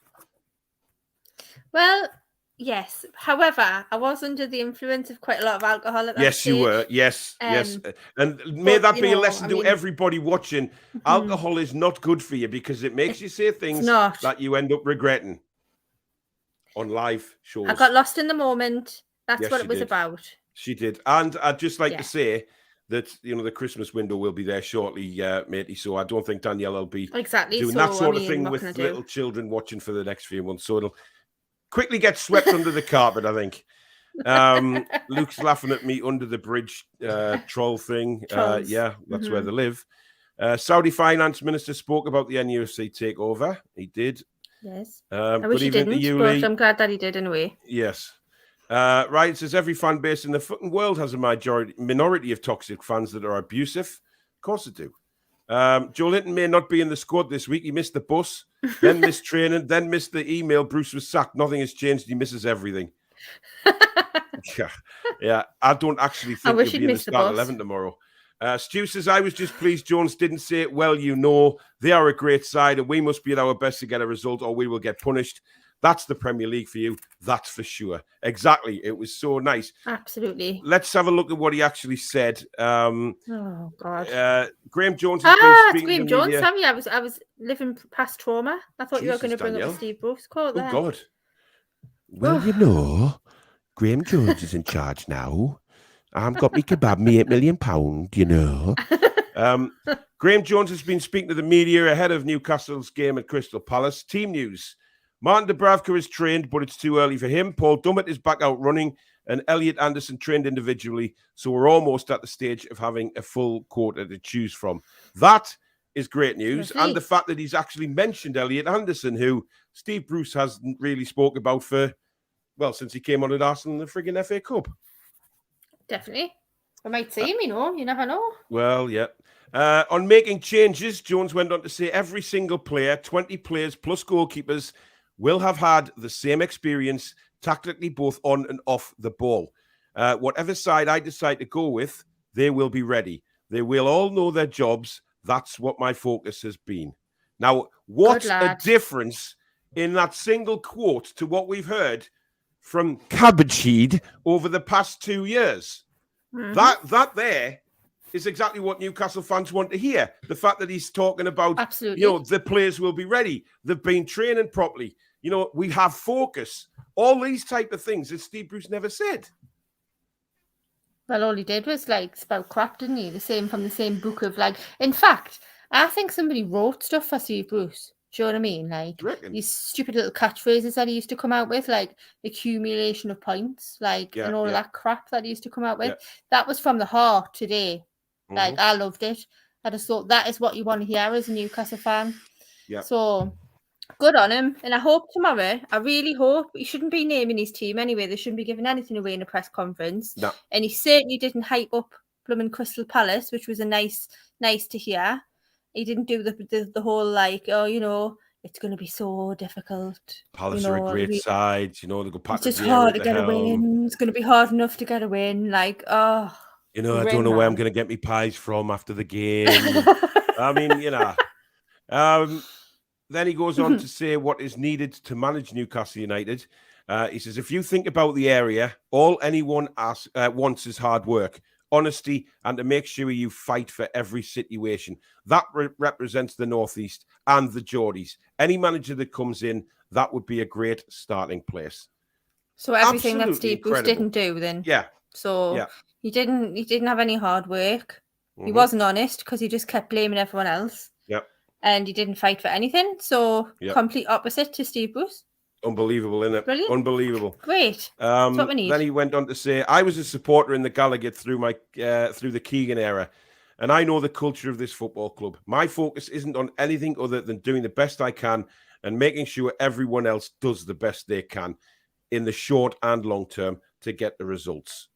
Speaker 3: Well, yes. However, I was under the influence of quite a lot of alcohol at that
Speaker 2: Yes,
Speaker 3: stage.
Speaker 2: You were. Yes, yes. And may that be a lesson to everybody watching. Alcohol is not good for you because it makes you say things that you end up regretting. On live shows.
Speaker 3: I got lost in the moment. That's what it was about.
Speaker 2: She did. And I'd just like to say that, the Christmas window will be there shortly, matey. So I don't think Danielle will be doing that sort of thing with little children watching for the next few months. So it'll quickly get swept under the carpet, I think. Luke's laughing at me under the bridge troll thing. Yeah, that's where they live. Saudi finance minister spoke about the NUFC takeover. He did.
Speaker 3: Yes. I wish he didn't, but I'm glad that he did anyway.
Speaker 2: Yes. Right, says every fan base in the fucking world has a minority of toxic fans that are abusive. Of course they do. Joe Linton may not be in the squad this week. He missed the bus, then missed training, then missed the email. Bruce was sacked. Nothing has changed. He misses everything. Yeah. I don't actually think
Speaker 3: wish
Speaker 2: he'll
Speaker 3: he'd
Speaker 2: be in the
Speaker 3: missed the
Speaker 2: start
Speaker 3: bus.
Speaker 2: 11 tomorrow. Stu says, I was just pleased Jones didn't say it. Well, they are a great side and we must be at our best to get a result or we will get punished. That's the Premier League for you. That's for sure. Exactly. It was so nice.
Speaker 3: Absolutely.
Speaker 2: Let's have a look at what he actually said.
Speaker 3: Oh, God.
Speaker 2: Graeme Jones has been speaking
Speaker 3: Graeme
Speaker 2: to
Speaker 3: Jones,
Speaker 2: media.
Speaker 3: sorry, I was living past trauma. I thought you were going to bring up the Steve Bruce quote there.
Speaker 2: Oh, God. Well, Graeme Jones is in charge now. I've got me kebab, me £8 million, Graeme Jones has been speaking to the media ahead of Newcastle's game at Crystal Palace. Team news. Martin Dubravka is trained, but it's too early for him. Paul Dummett is back out running, and Elliot Anderson trained individually. So we're almost at the stage of having a full quota to choose from. That is great news.
Speaker 3: Lovely.
Speaker 2: And the fact that he's actually mentioned Elliot Anderson, who Steve Bruce hasn't really spoke about since he came on at Arsenal in the frigging FA Cup.
Speaker 3: Definitely. I might see him, you never know.
Speaker 2: Well, yeah. On making changes, Jones went on to say every single player, 20 players plus goalkeepers, will have had the same experience tactically both on and off the ball. Whatever side I decide to go with, they will be ready. They will all know their jobs. That's what my focus has been. Now, what a difference in that single quote to what we've heard from Cabbage over the past 2 years. Mm-hmm. That there is exactly what Newcastle fans want to hear. The fact that he's talking about, the players will be ready. They've been training properly. We have focus. All these type of things that Steve Bruce never said.
Speaker 3: Well, all he did was spell crap, didn't he? From the same book of in fact, I think somebody wrote stuff for Steve Bruce. Do you know what I mean? These stupid little catchphrases that he used to come out with, accumulation of points, and all of that crap that he used to come out with. Yeah. That was from the heart today. Mm-hmm. I loved it. I just thought that is what you want to hear as a Newcastle fan. Yeah. So good on him. And I hope tomorrow, I really hope, he shouldn't be naming his team anyway. They shouldn't be giving anything away in a press conference.
Speaker 2: No.
Speaker 3: And he certainly didn't hype up blooming Crystal Palace, which was a nice to hear. He didn't do the whole it's going to be so difficult.
Speaker 2: Palace are a great side. They go
Speaker 3: it's just hard to get a win. It's going to be hard enough to get a win.
Speaker 2: I don't know where I'm going to get me pies from after the game. I mean, then he goes on to say what is needed to manage Newcastle United. He says, if you think about the area, all anyone wants is hard work, honesty, and to make sure you fight for every situation. That represents the Northeast and the Geordies. Any manager that comes in, that would be a great starting place.
Speaker 3: So everything that Steve Bruce didn't do then?
Speaker 2: Yeah.
Speaker 3: So he didn't have any hard work. Mm-hmm. He wasn't honest because he just kept blaming everyone else.
Speaker 2: Yep.
Speaker 3: And he didn't fight for anything. So complete opposite to Steve Bruce.
Speaker 2: Unbelievable, isn't it?
Speaker 3: Brilliant.
Speaker 2: Unbelievable.
Speaker 3: Great. That's what we need.
Speaker 2: Then he went on to say, I was a supporter in the Gallagher through the Kegan era, and I know the culture of this football club. My focus isn't on anything other than doing the best I can and making sure everyone else does the best they can in the short and long term to get the results.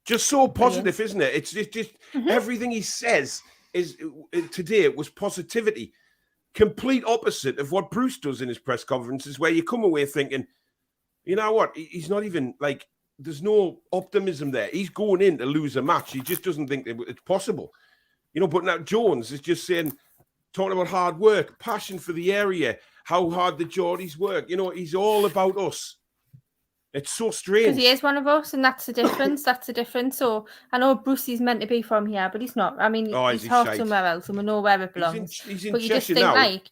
Speaker 2: Just so positive, isn't it? It's just everything he says today was positivity. Complete opposite of what Bruce does in his press conferences, where you come away thinking, you know what, he's not even there's no optimism there. He's going in to lose a match. He just doesn't think it's possible. But now Jones is just talking about hard work, passion for the area, how hard the Geordies work. He's all about us. It's so strange.
Speaker 3: Because he is one of us, and that's the difference. That's the difference. So I know Bruce is meant to be from here, but he's not. I mean, he's half somewhere else, and we know where it belongs.
Speaker 2: He's in
Speaker 3: but you
Speaker 2: Cheshire
Speaker 3: just think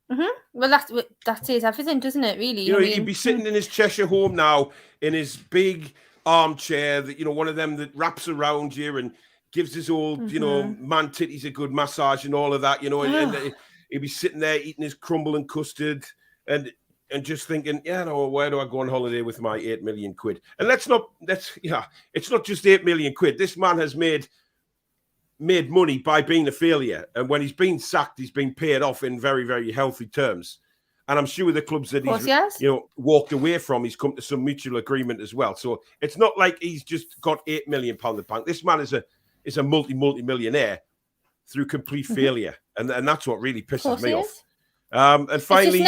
Speaker 2: now.
Speaker 3: Well, that says everything, doesn't it? Really,
Speaker 2: he'd be sitting in his Cheshire home now in his big armchair that one of them that wraps around you and gives his old man titties a good massage and all of that. And he'd be sitting there eating his crumble and custard and just thinking, where do I go on holiday with my 8 million quid? And it's not just 8 million quid. This man has made money by being a failure. And when he's been sacked, he's been paid off in very, very healthy terms. And I'm sure the clubs that he's walked away from, he's come to some mutual agreement as well. So it's not like he's just got £8 million in the bank. This man is a multi-millionaire through complete failure. And that's what really pisses me off. And finally,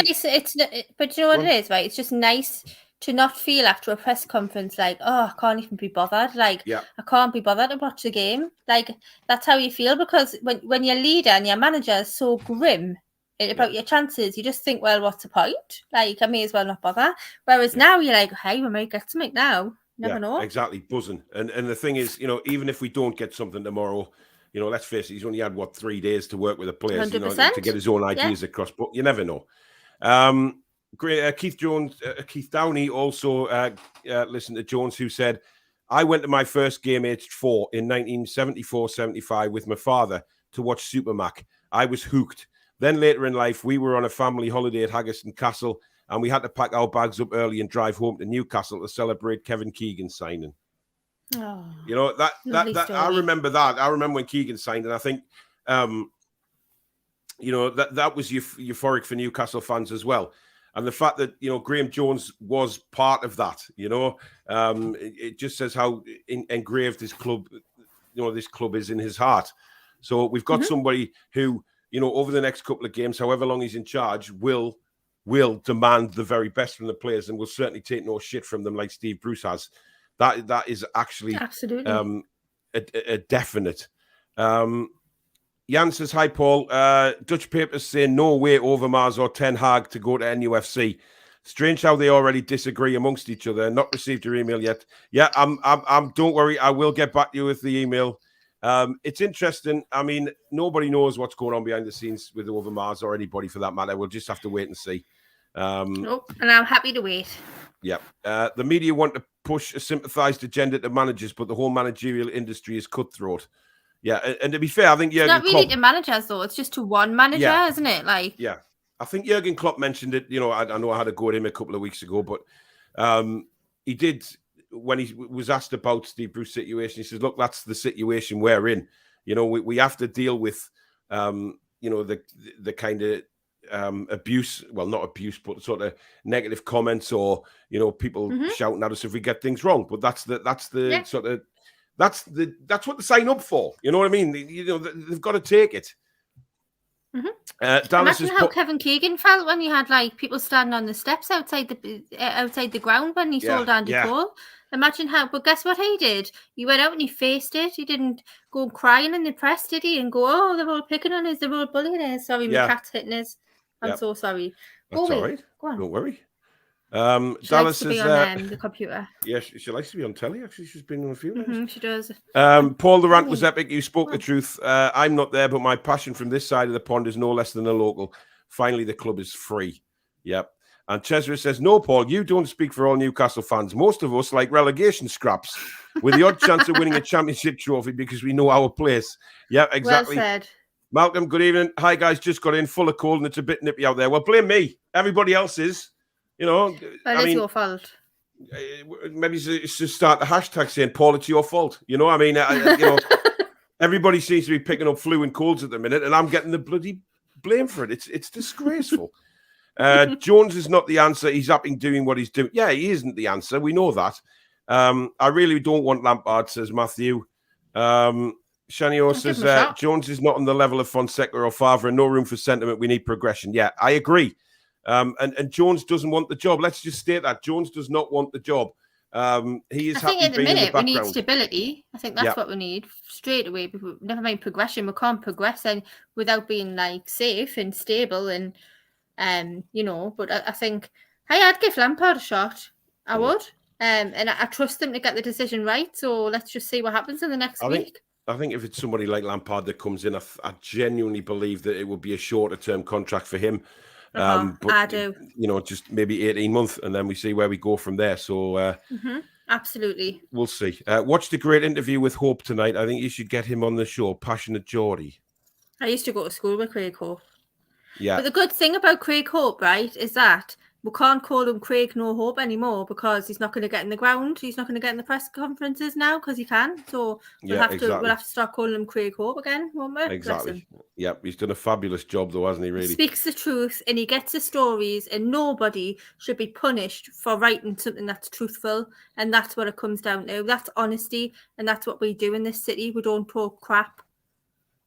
Speaker 3: but you know what it is, right? It's just nice to not feel after a press conference like, oh, I can't even be bothered. Like, I can't be bothered to watch the game. Like, that's how you feel, because when your leader and your manager is so grim about your chances, you just think, well, what's the point? Like, I may as well not bother. Whereas now you're like, hey, we might get something now. Never know.
Speaker 2: Exactly, buzzing. And the thing is, even if we don't get something tomorrow, let's face it, he's only had 3 days to work with the players,
Speaker 3: 100%.
Speaker 2: to get his own ideas across. But you never know. Keith Downey also listened to Jones, who said, I went to my first game aged 4 in 1974-75 with my father to watch Supermac. I was hooked. Then later in life, we were on a family holiday at Haggerston Castle, and we had to pack our bags up early and drive home to Newcastle to celebrate Kevin Keegan's signing.
Speaker 3: Oh,
Speaker 2: that I remember that. I remember when Kegan signed, and I think, that was euphoric for Newcastle fans as well. And the fact that, Graeme Jones was part of that, it just says how engraved this club is in his heart. So we've got somebody who, over the next couple of games, however long he's in charge, will demand the very best from the players, and will certainly take no shit from them like Steve Bruce has. That is actually
Speaker 3: absolutely
Speaker 2: a definite. Jan says, hi, Paul. Dutch papers say no way Overmars or Ten Hag to go to NUFC. Strange how they already disagree amongst each other. Not received your email yet. Yeah, I'm don't worry. I will get back to you with the email. It's interesting. I mean, nobody knows what's going on behind the scenes with Overmars or anybody for that matter. We'll just have to wait and see.
Speaker 3: Nope, and I'm happy to wait.
Speaker 2: Yeah. The media want to push a sympathised agenda to managers, but the whole managerial industry is cutthroat. Yeah, and to be fair, I think Jurgen
Speaker 3: Klopp... It's not really to managers, though. It's just to one manager, isn't it? Like,
Speaker 2: yeah. I think Jurgen Klopp mentioned it. I know I had a go at him a couple of weeks ago, but he did, when he was asked about Steve Bruce's situation, he says, look, that's the situation we're in. We have to deal with, the kind of abuse, well, not abuse, but sort of negative comments or, people shouting at us if we get things wrong. But that's the sort of, that's what they sign up for. You know what I mean? They've got to take it.
Speaker 3: Imagine how Kevin Kegan felt when you had people standing on the steps outside the ground when he sold Andy Cole. Imagine how. But guess what he did? He went out and he faced it. He didn't go crying in the press, did he? And go, oh, they're all picking on us, they're all bullying us. Sorry, my cat's hitting us. I'm so sorry.
Speaker 2: That's all right. Go on. Don't worry.
Speaker 3: She
Speaker 2: Dallas
Speaker 3: likes to be on the computer.
Speaker 2: Yeah, she likes to be on telly. Actually, she's been on a few.
Speaker 3: She does.
Speaker 2: Paul, the rant was epic. You spoke the truth. I'm not there, but my passion from this side of the pond is no less than a local. Finally, the club is free. Yep. And Cesare says, no, Paul, you don't speak for all Newcastle fans. Most of us like relegation scraps with the odd chance of winning a championship trophy because we know our place. Yeah, exactly.
Speaker 3: Well said.
Speaker 2: Malcolm, good evening. Hi, guys. Just got in full of cold and it's a bit nippy out there. Well, blame me. Everybody else is.
Speaker 3: Well, it's your fault.
Speaker 2: Maybe just start the hashtag saying, Paul, it's your fault. Everybody seems to be picking up flu and colds at the minute, and I'm getting the bloody blame for it. It's disgraceful. Jones is not the answer. He's up in doing what he's doing. Yeah, he isn't the answer. We know that. I really don't want Lampard, says Matthew. Shanio says, Jones is not on the level of Fonseca or Favre, and no room for sentiment. We need progression. Yeah, I agree. And Jones doesn't want the job. Let's just state that. Jones does not want the job. He is happy being in the background.
Speaker 3: We need stability. I think that's what we need straight away. Never mind progression. We can't progress without being safe and stable and But I think I'd give Lampard a shot. I would. And I trust him to get the decision right. So let's just see what happens in the next week.
Speaker 2: I think if it's somebody like Lampard that comes in, I genuinely believe that it would be a shorter term contract for him. But
Speaker 3: I do.
Speaker 2: Just maybe 18 months, and then we see where we go from there. So
Speaker 3: absolutely,
Speaker 2: we'll see. Watched a great interview with Hope tonight. I think you should get him on the show. Passionate Geordie.
Speaker 3: I used to go to school with Craig Hope.
Speaker 2: Yeah.
Speaker 3: But the good thing about Craig Hope, right, is that we can't call him Craig No Hope anymore because he's not going to get in the ground. He's not going to get in the press conferences now because he can. So we'll have to start calling him Craig Hope again, won't we?
Speaker 2: Exactly. Yeah, he's done a fabulous job though, hasn't he? Really.
Speaker 3: He speaks the truth and he gets the stories, and nobody should be punished for writing something that's truthful. And that's what it comes down to. That's honesty, and that's what we do in this city. We don't talk crap.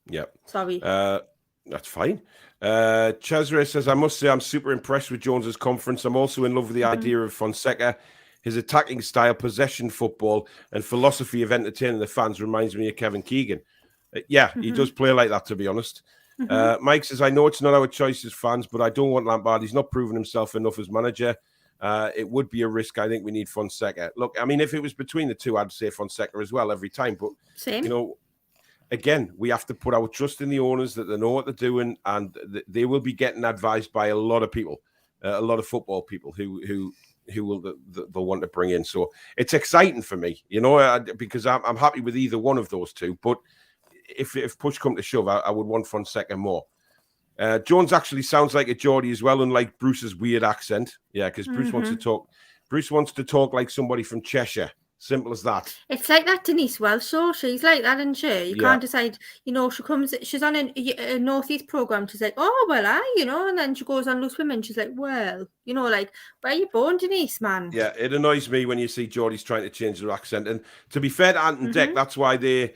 Speaker 2: Yeah.
Speaker 3: Sorry.
Speaker 2: That's fine. Cesare says, I must say I'm super impressed with Jones's conference. I'm also in love with the idea of Fonseca. His attacking style, possession football, and philosophy of entertaining the fans reminds me of Kevin Kegan. He does play like that, to be honest. Mike says, I know it's not our choice as fans, but I don't want Lampard. He's not proven himself enough as manager. It would be a risk. I think we need Fonseca. Look, I mean, if it was between the two, I'd say Fonseca as well every time. But, again, we have to put our trust in the owners that they know what they're doing, and they will be getting advised by a lot of people, a lot of football people who they'll want to bring in. So it's exciting for me, because I'm happy with either one of those two. But if push come to shove, I would want Fonseca more. Jones actually sounds like a Geordie as well, unlike Bruce's weird accent. Yeah, because Bruce wants to talk. Bruce wants to talk like somebody from Cheshire. Simple as that.
Speaker 3: It's like that Denise Welsh show. She's like that, isn't she? You can't decide. She's on a Northeast program. She's like, oh, well, and then she goes on Loose Women. She's like, well, like, where are you born, Denise, man? Yeah,
Speaker 2: it annoys me when you see Geordies trying to change their accent. And to be fair to Ant and Dec, that's why they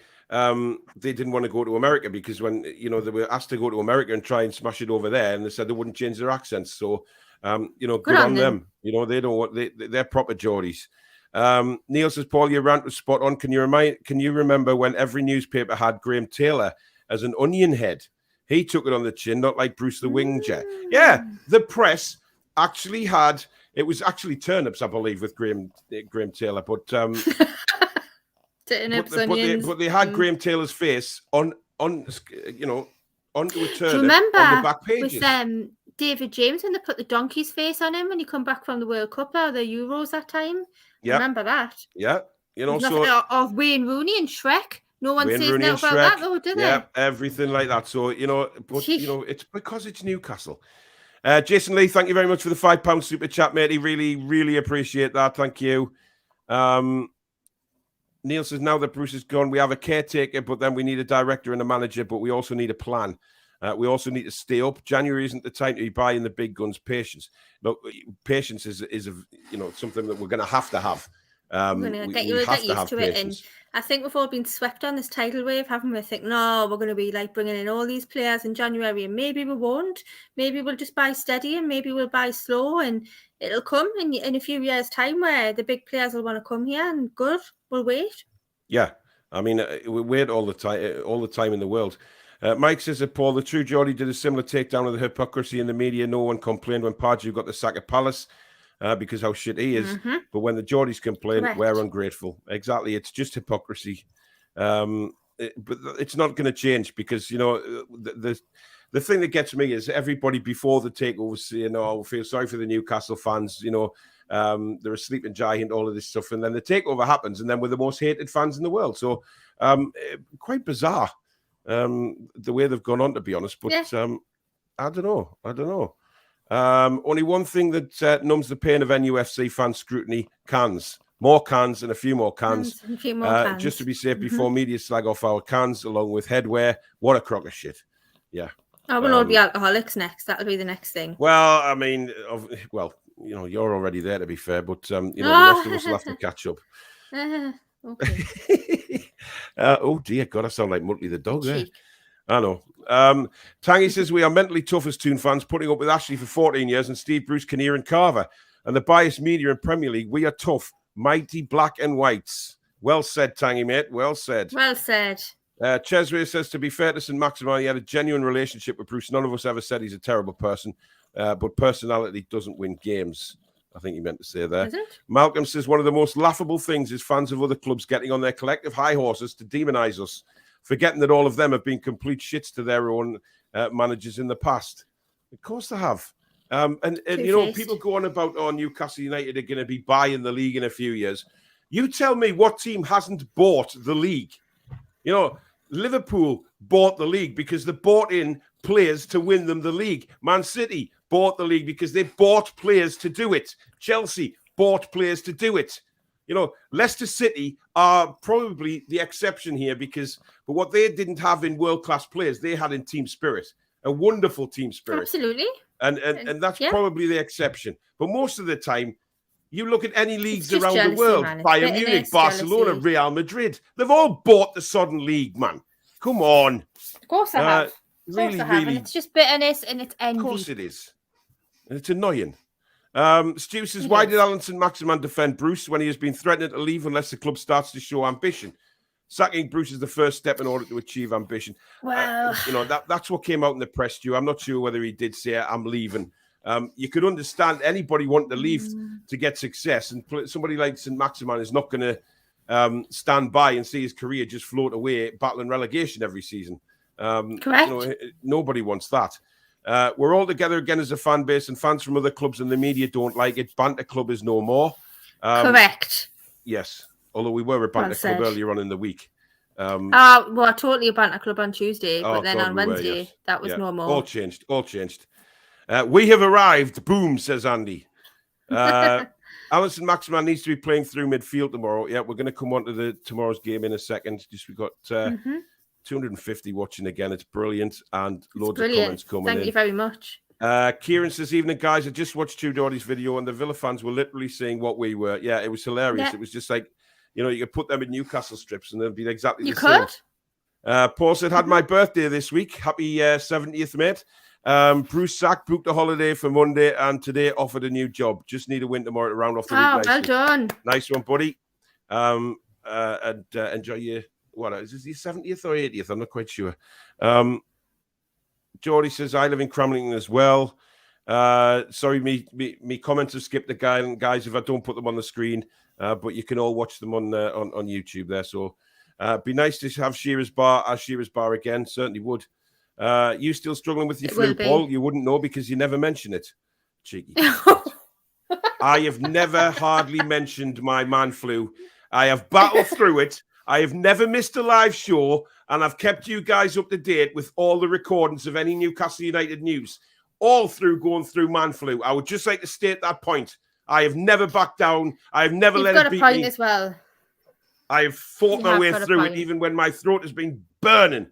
Speaker 2: didn't want to go to America, because when, they were asked to go to America and try and smash it over there, and they said they wouldn't change their accents. So, good on them. They don't want, they're proper Geordies. Neil says, Paul, your rant was spot on. Can you remember when every newspaper had Graeme Taylor as an onion head? He took it on the chin, not like Bruce the Winger. Yeah, the press actually had, it was actually turnips, I believe, with Graeme Taylor, but
Speaker 3: turnips,
Speaker 2: but they had Graeme Taylor's face on onto a turnip.
Speaker 3: Remember
Speaker 2: on the back pages.
Speaker 3: With David James when they put the donkey's face on him when he come back from the World Cup or the Euros that time? Yeah, remember that?
Speaker 2: Yeah,
Speaker 3: of Wayne Rooney and Shrek. No one says now about that, though, do they?
Speaker 2: Yeah, everything like that. So it's because it's Newcastle. Jason Lee, thank you very much for the £5 super chat, matey. Really, really appreciate that. Thank you. Neil says, now that Bruce is gone, we have a caretaker, but then we need a director and a manager, but we also need a plan. We also need to stay up. January isn't the time to be buying the big guns. Patience. Look, patience is something that we're going to have.
Speaker 3: We're going to get used to it. And I think we've all been swept on this tidal wave, haven't we? Think, no, we're going to be like bringing in all these players in January, and maybe we won't. Maybe we'll just buy steady, and maybe we'll buy slow, and it'll come in a few years' time where the big players will want to come here, and good, we'll wait.
Speaker 2: Yeah, I mean, we wait all the time in the world. Mike says that Paul, the true Geordie did a similar takedown of the hypocrisy in the media. No one complained when Pardew got the sack at Palace because how shit he is. But when the Geordies complain, we're ungrateful. Exactly. It's just hypocrisy. But it's not going to change because, the thing that gets me is everybody before the takeover saying, I feel sorry for the Newcastle fans, they're a sleeping giant, all of this stuff. And then the takeover happens, and then we're the most hated fans in the world. So quite bizarre. The way they've gone on, to be honest, but I don't know. Only one thing that numbs the pain of NUFC fan scrutiny: cans, more cans, and a few more cans. Just to be safe before media slag off our cans, along with headwear. What a crock of shit! Yeah.
Speaker 3: We'll all be alcoholics next. That'll be the next thing.
Speaker 2: Well, I mean, you're already there, to be fair, but the rest of us will have to catch up.
Speaker 3: Okay.
Speaker 2: Oh dear God, I sound like Muttley the dog there. I know. Tangy says we are mentally tough as Toon fans, putting up with Ashley for 14 years and Steve Bruce, Kinnear and Carver. And the biased media in Premier League, we are tough, mighty black and whites. Well said, Tangy, mate. Well said.
Speaker 3: Well said.
Speaker 2: Cesare says, to be fair to St. Maximin, he had a genuine relationship with Bruce. None of us ever said he's a terrible person, but personality doesn't win games. I think he meant to say there.
Speaker 3: Is it?
Speaker 2: Malcolm says one of the most laughable things is fans of other clubs getting on their collective high horses to demonize us, forgetting that all of them have been complete shits to their own managers in the past. Of course they have. And people go on about, Newcastle United are going to be buying the league in a few years. You tell me what team hasn't bought the league. Liverpool bought the league because they bought in players to win them the league. Man City bought the league because they bought players to do it. Chelsea bought players to do it. Leicester City are probably the exception here but what they didn't have in world-class players, they had in team spirit, a wonderful team spirit.
Speaker 3: Absolutely.
Speaker 2: And that's probably the exception. But most of the time, you look at any leagues around the world, Bayern Munich, Barcelona, Real Madrid, they've all bought the sodden league, man. Come on.
Speaker 3: Of course I have.
Speaker 2: Really,
Speaker 3: And it's just bitterness and it's envy.
Speaker 2: Of course it is. And it's annoying. Stu says, why did Alan St-Maximin defend Bruce when he has been threatened to leave unless the club starts to show ambition? Sacking Bruce is the first step in order to achieve ambition.
Speaker 3: Well,
Speaker 2: that's what came out in the press, Stu. I'm not sure whether he did say, I'm leaving. You could understand anybody wanting to leave to get success, and somebody like St-Maximin is not going to stand by and see his career just float away battling relegation every season.
Speaker 3: Correct.
Speaker 2: Nobody wants that. We're all together again as a fan base, and fans from other clubs and the media don't like it. Banter Club is no more.
Speaker 3: Correct.
Speaker 2: Yes. Although we were a banter club earlier on in the week.
Speaker 3: Totally a banter club on Tuesday, but then on Wednesday, that was no more.
Speaker 2: All changed. We have arrived. Boom, says Andy. Alison Maximan needs to be playing through midfield tomorrow. Yeah, we're going to come on to tomorrow's game in a second. We've got 250 watching again. It's brilliant, and loads of comments coming in.
Speaker 3: Thank you very much.
Speaker 2: Kieran says, evening, guys. I just watched Tudor's video, and the Villa fans were literally saying what we were. Yeah, it was hilarious. Yeah. It was just like, you could put them in Newcastle strips and they'd be exactly the same. Paul said, had my birthday this week. Happy 70th, mate. Bruce Sack booked a holiday for Monday and today offered a new job. Just need a win tomorrow to round off the week nicely.
Speaker 3: Well done.
Speaker 2: Nice one, buddy. And enjoy your, is this your 70th or 80th? I'm not quite sure. Geordie says, I live in Cramlington as well. Sorry, me comments have skipped the guys if I don't put them on the screen. But you can all watch them on YouTube there. So be nice to have Shearer's Bar again. Certainly would. You still struggling with your flu, Paul? You wouldn't know because you never mention it. Cheeky. I have never hardly mentioned my man flu. I have battled through it. I have never missed a live show, and I've kept you guys up to date with all the recordings of any Newcastle United news, all through going through man flu. I would just like to state that point. I have never backed down. I have never let it beat me. You've got a point
Speaker 3: as well.
Speaker 2: I have fought my way through it, even when my throat has been burning.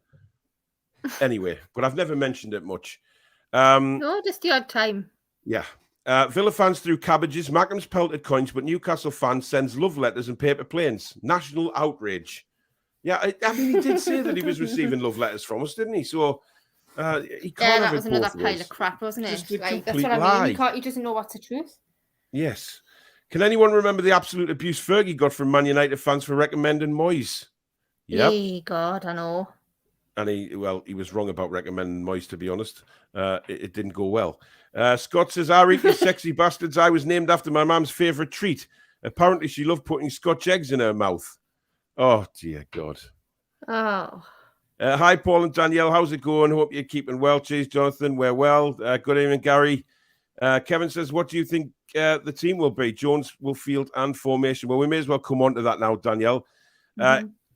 Speaker 2: Anyway, but I've never mentioned it much.
Speaker 3: No, just the odd time.
Speaker 2: Yeah. Villa fans threw cabbages, Mackham's pelted coins, but Newcastle fans sends love letters and paper planes. National outrage. Yeah, I mean, he did say that he was receiving love letters from us, didn't he? So he can't have
Speaker 3: that was another pile of crap, wasn't it?
Speaker 2: Just a
Speaker 3: that's
Speaker 2: complete
Speaker 3: what I
Speaker 2: lie.
Speaker 3: mean. He doesn't know what's the truth.
Speaker 2: Yes. Can anyone remember the absolute abuse Fergie got from Man United fans for recommending Moyes?
Speaker 3: Yeah. Hey, God, I know.
Speaker 2: And he was wrong about recommending Moyes, to be honest. It didn't go well. Scott says, you sexy bastards. I was named after my mum's favourite treat. Apparently, she loved putting Scotch eggs in her mouth. Oh, dear God.
Speaker 3: Oh.
Speaker 2: Hi, Paul and Danielle. How's it going? Hope you're keeping well. Cheers, Jonathan. We're well. Good evening, Gary. Kevin says, what do you think the team will be? Jones will field and formation. Well, we may as well come on to that now, Danielle.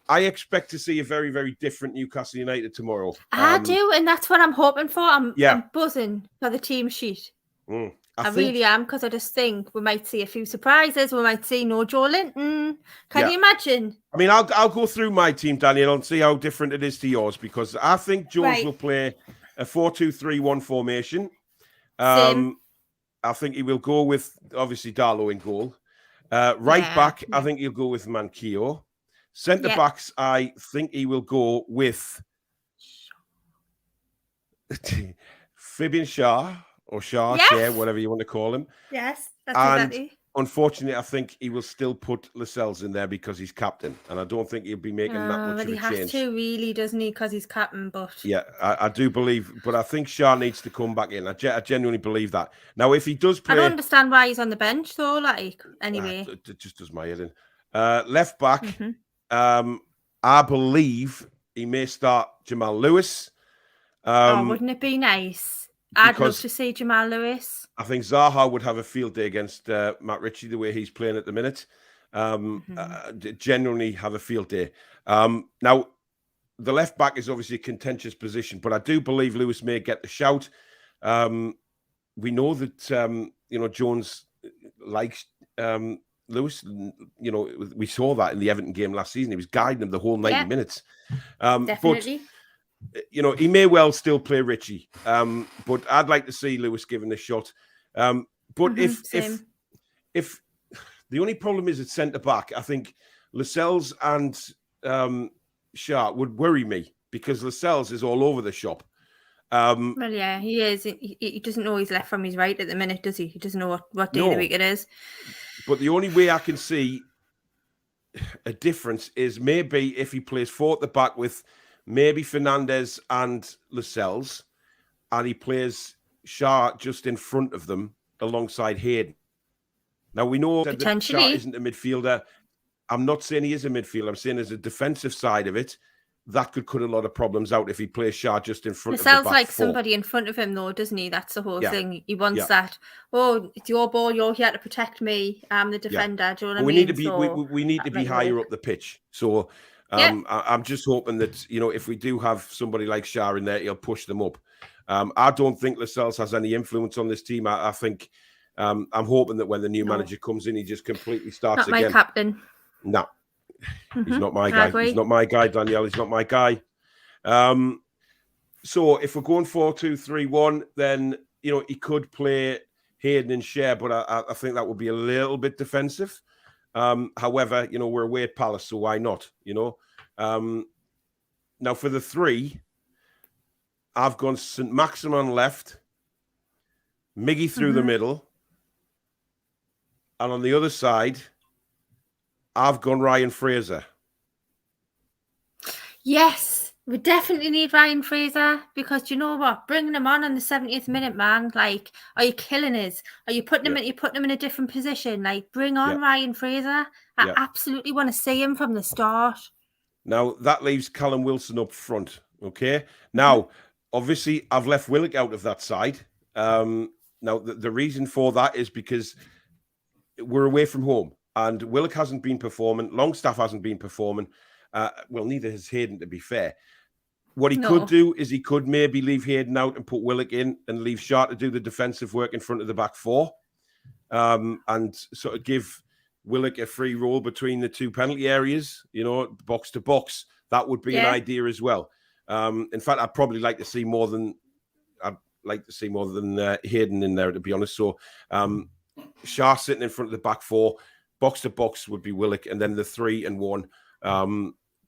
Speaker 2: I expect to see a very, very different Newcastle United tomorrow.
Speaker 3: I do, and that's what I'm hoping for. I'm buzzing for the team sheet. I really am, because I just think we might see a few surprises. We might see no Joe Linton. Can you imagine?
Speaker 2: I mean, I'll go through my team, Daniel, and see how different it is to yours, because I think Jones will play a 4-2-3-1 formation.
Speaker 3: Same.
Speaker 2: I think he will go with, obviously, Darlow in goal. Back, I think he'll go with Manquillo. Centre backs, I think he will go with Fabian Shaw or Shaw, whatever you want to call him.
Speaker 3: Yes, that's exactly.
Speaker 2: Unfortunately, I think he will still put Lascelles in there because he's captain, and I don't think he'll be making that much of a change.
Speaker 3: He has to, really, doesn't he? Because he's captain. But
Speaker 2: yeah, I do believe, but I think Shaw needs to come back in. I genuinely believe that. Now, if he does play,
Speaker 3: I don't understand why he's on the bench though. Anyway,
Speaker 2: it just does my head in. Left back. I believe he may start Jamal Lewis.
Speaker 3: Wouldn't it be nice? I'd love to see Jamal Lewis.
Speaker 2: I think Zaha would have a field day against Matt Ritchie, the way he's playing at the minute. Genuinely have a field day. Now, the left back is obviously a contentious position, but I do believe Lewis may get the shout. We know that, Jones likes Lewis. We saw that in the Everton game last season. He was guiding him the whole 90 minutes.
Speaker 3: Definitely.
Speaker 2: But, he may well still play Ritchie. But I'd like to see Lewis given a shot. But if the only problem is at centre back, I think Lascelles and Shaw would worry me, because Lascelles is all over the shop.
Speaker 3: Well, yeah, he is. He doesn't know he's left from his right at the minute, does he? He doesn't know what day of the week it is.
Speaker 2: But the only way I can see a difference is maybe if he plays 4 at the back with maybe Fernandez and Lascelles, and he plays Shah just in front of them alongside Hayden. Now, we know that Shah isn't a midfielder. I'm not saying he is a midfielder. I'm saying there's a defensive side of it that could cut a lot of problems out if he plays Shah just in front of the back.
Speaker 3: It sounds like somebody in front of him, though, doesn't he? That's the whole thing. He wants that. Oh, it's your ball. You're here to protect me. I'm the defender. Do you know what I mean?
Speaker 2: We need to be higher up the pitch. So I'm just hoping that, you know, if we do have somebody like Shah in there, he'll push them up. I don't think Lascelles has any influence on this team. I think I'm hoping that when the new manager comes in, he just completely starts again.
Speaker 3: Not my captain.
Speaker 2: No. He's not my guy. He's not my guy, Danielle. He's not my guy. So if we're going 4-2-3-1, then, you know, he could play Hayden and Cher, but I think that would be a little bit defensive. However, you know, we're away at Palace, so why not? You know, now for the 3, I've gone St. Maximin left, Miggy through the middle, and on the other side, I've gone Ryan Fraser.
Speaker 3: Yes, we definitely need Ryan Fraser because you know what? Bringing him on the 70th minute, man. Like, are you killing us? Are you putting him? You putting him in a different position? Like, bring on Ryan Fraser. I absolutely want to see him from the start.
Speaker 2: Now that leaves Callum Wilson up front. Okay. Now, obviously, I've left Willock out of that side. Now the reason for that is because we're away from home. And Willock hasn't been performing. Longstaff hasn't been performing. Well, neither has Hayden, to be fair. What he could do is he could maybe leave Hayden out and put Willock in and leave Shah to do the defensive work in front of the back 4. And sort of give Willock a free roll between the 2 penalty areas, you know, box to box. That would be an idea as well. In fact, I'd probably like to see more than Hayden in there, to be honest. So Shah sitting in front of the back 4. Box to box would be Willock, and then the 3 and 1.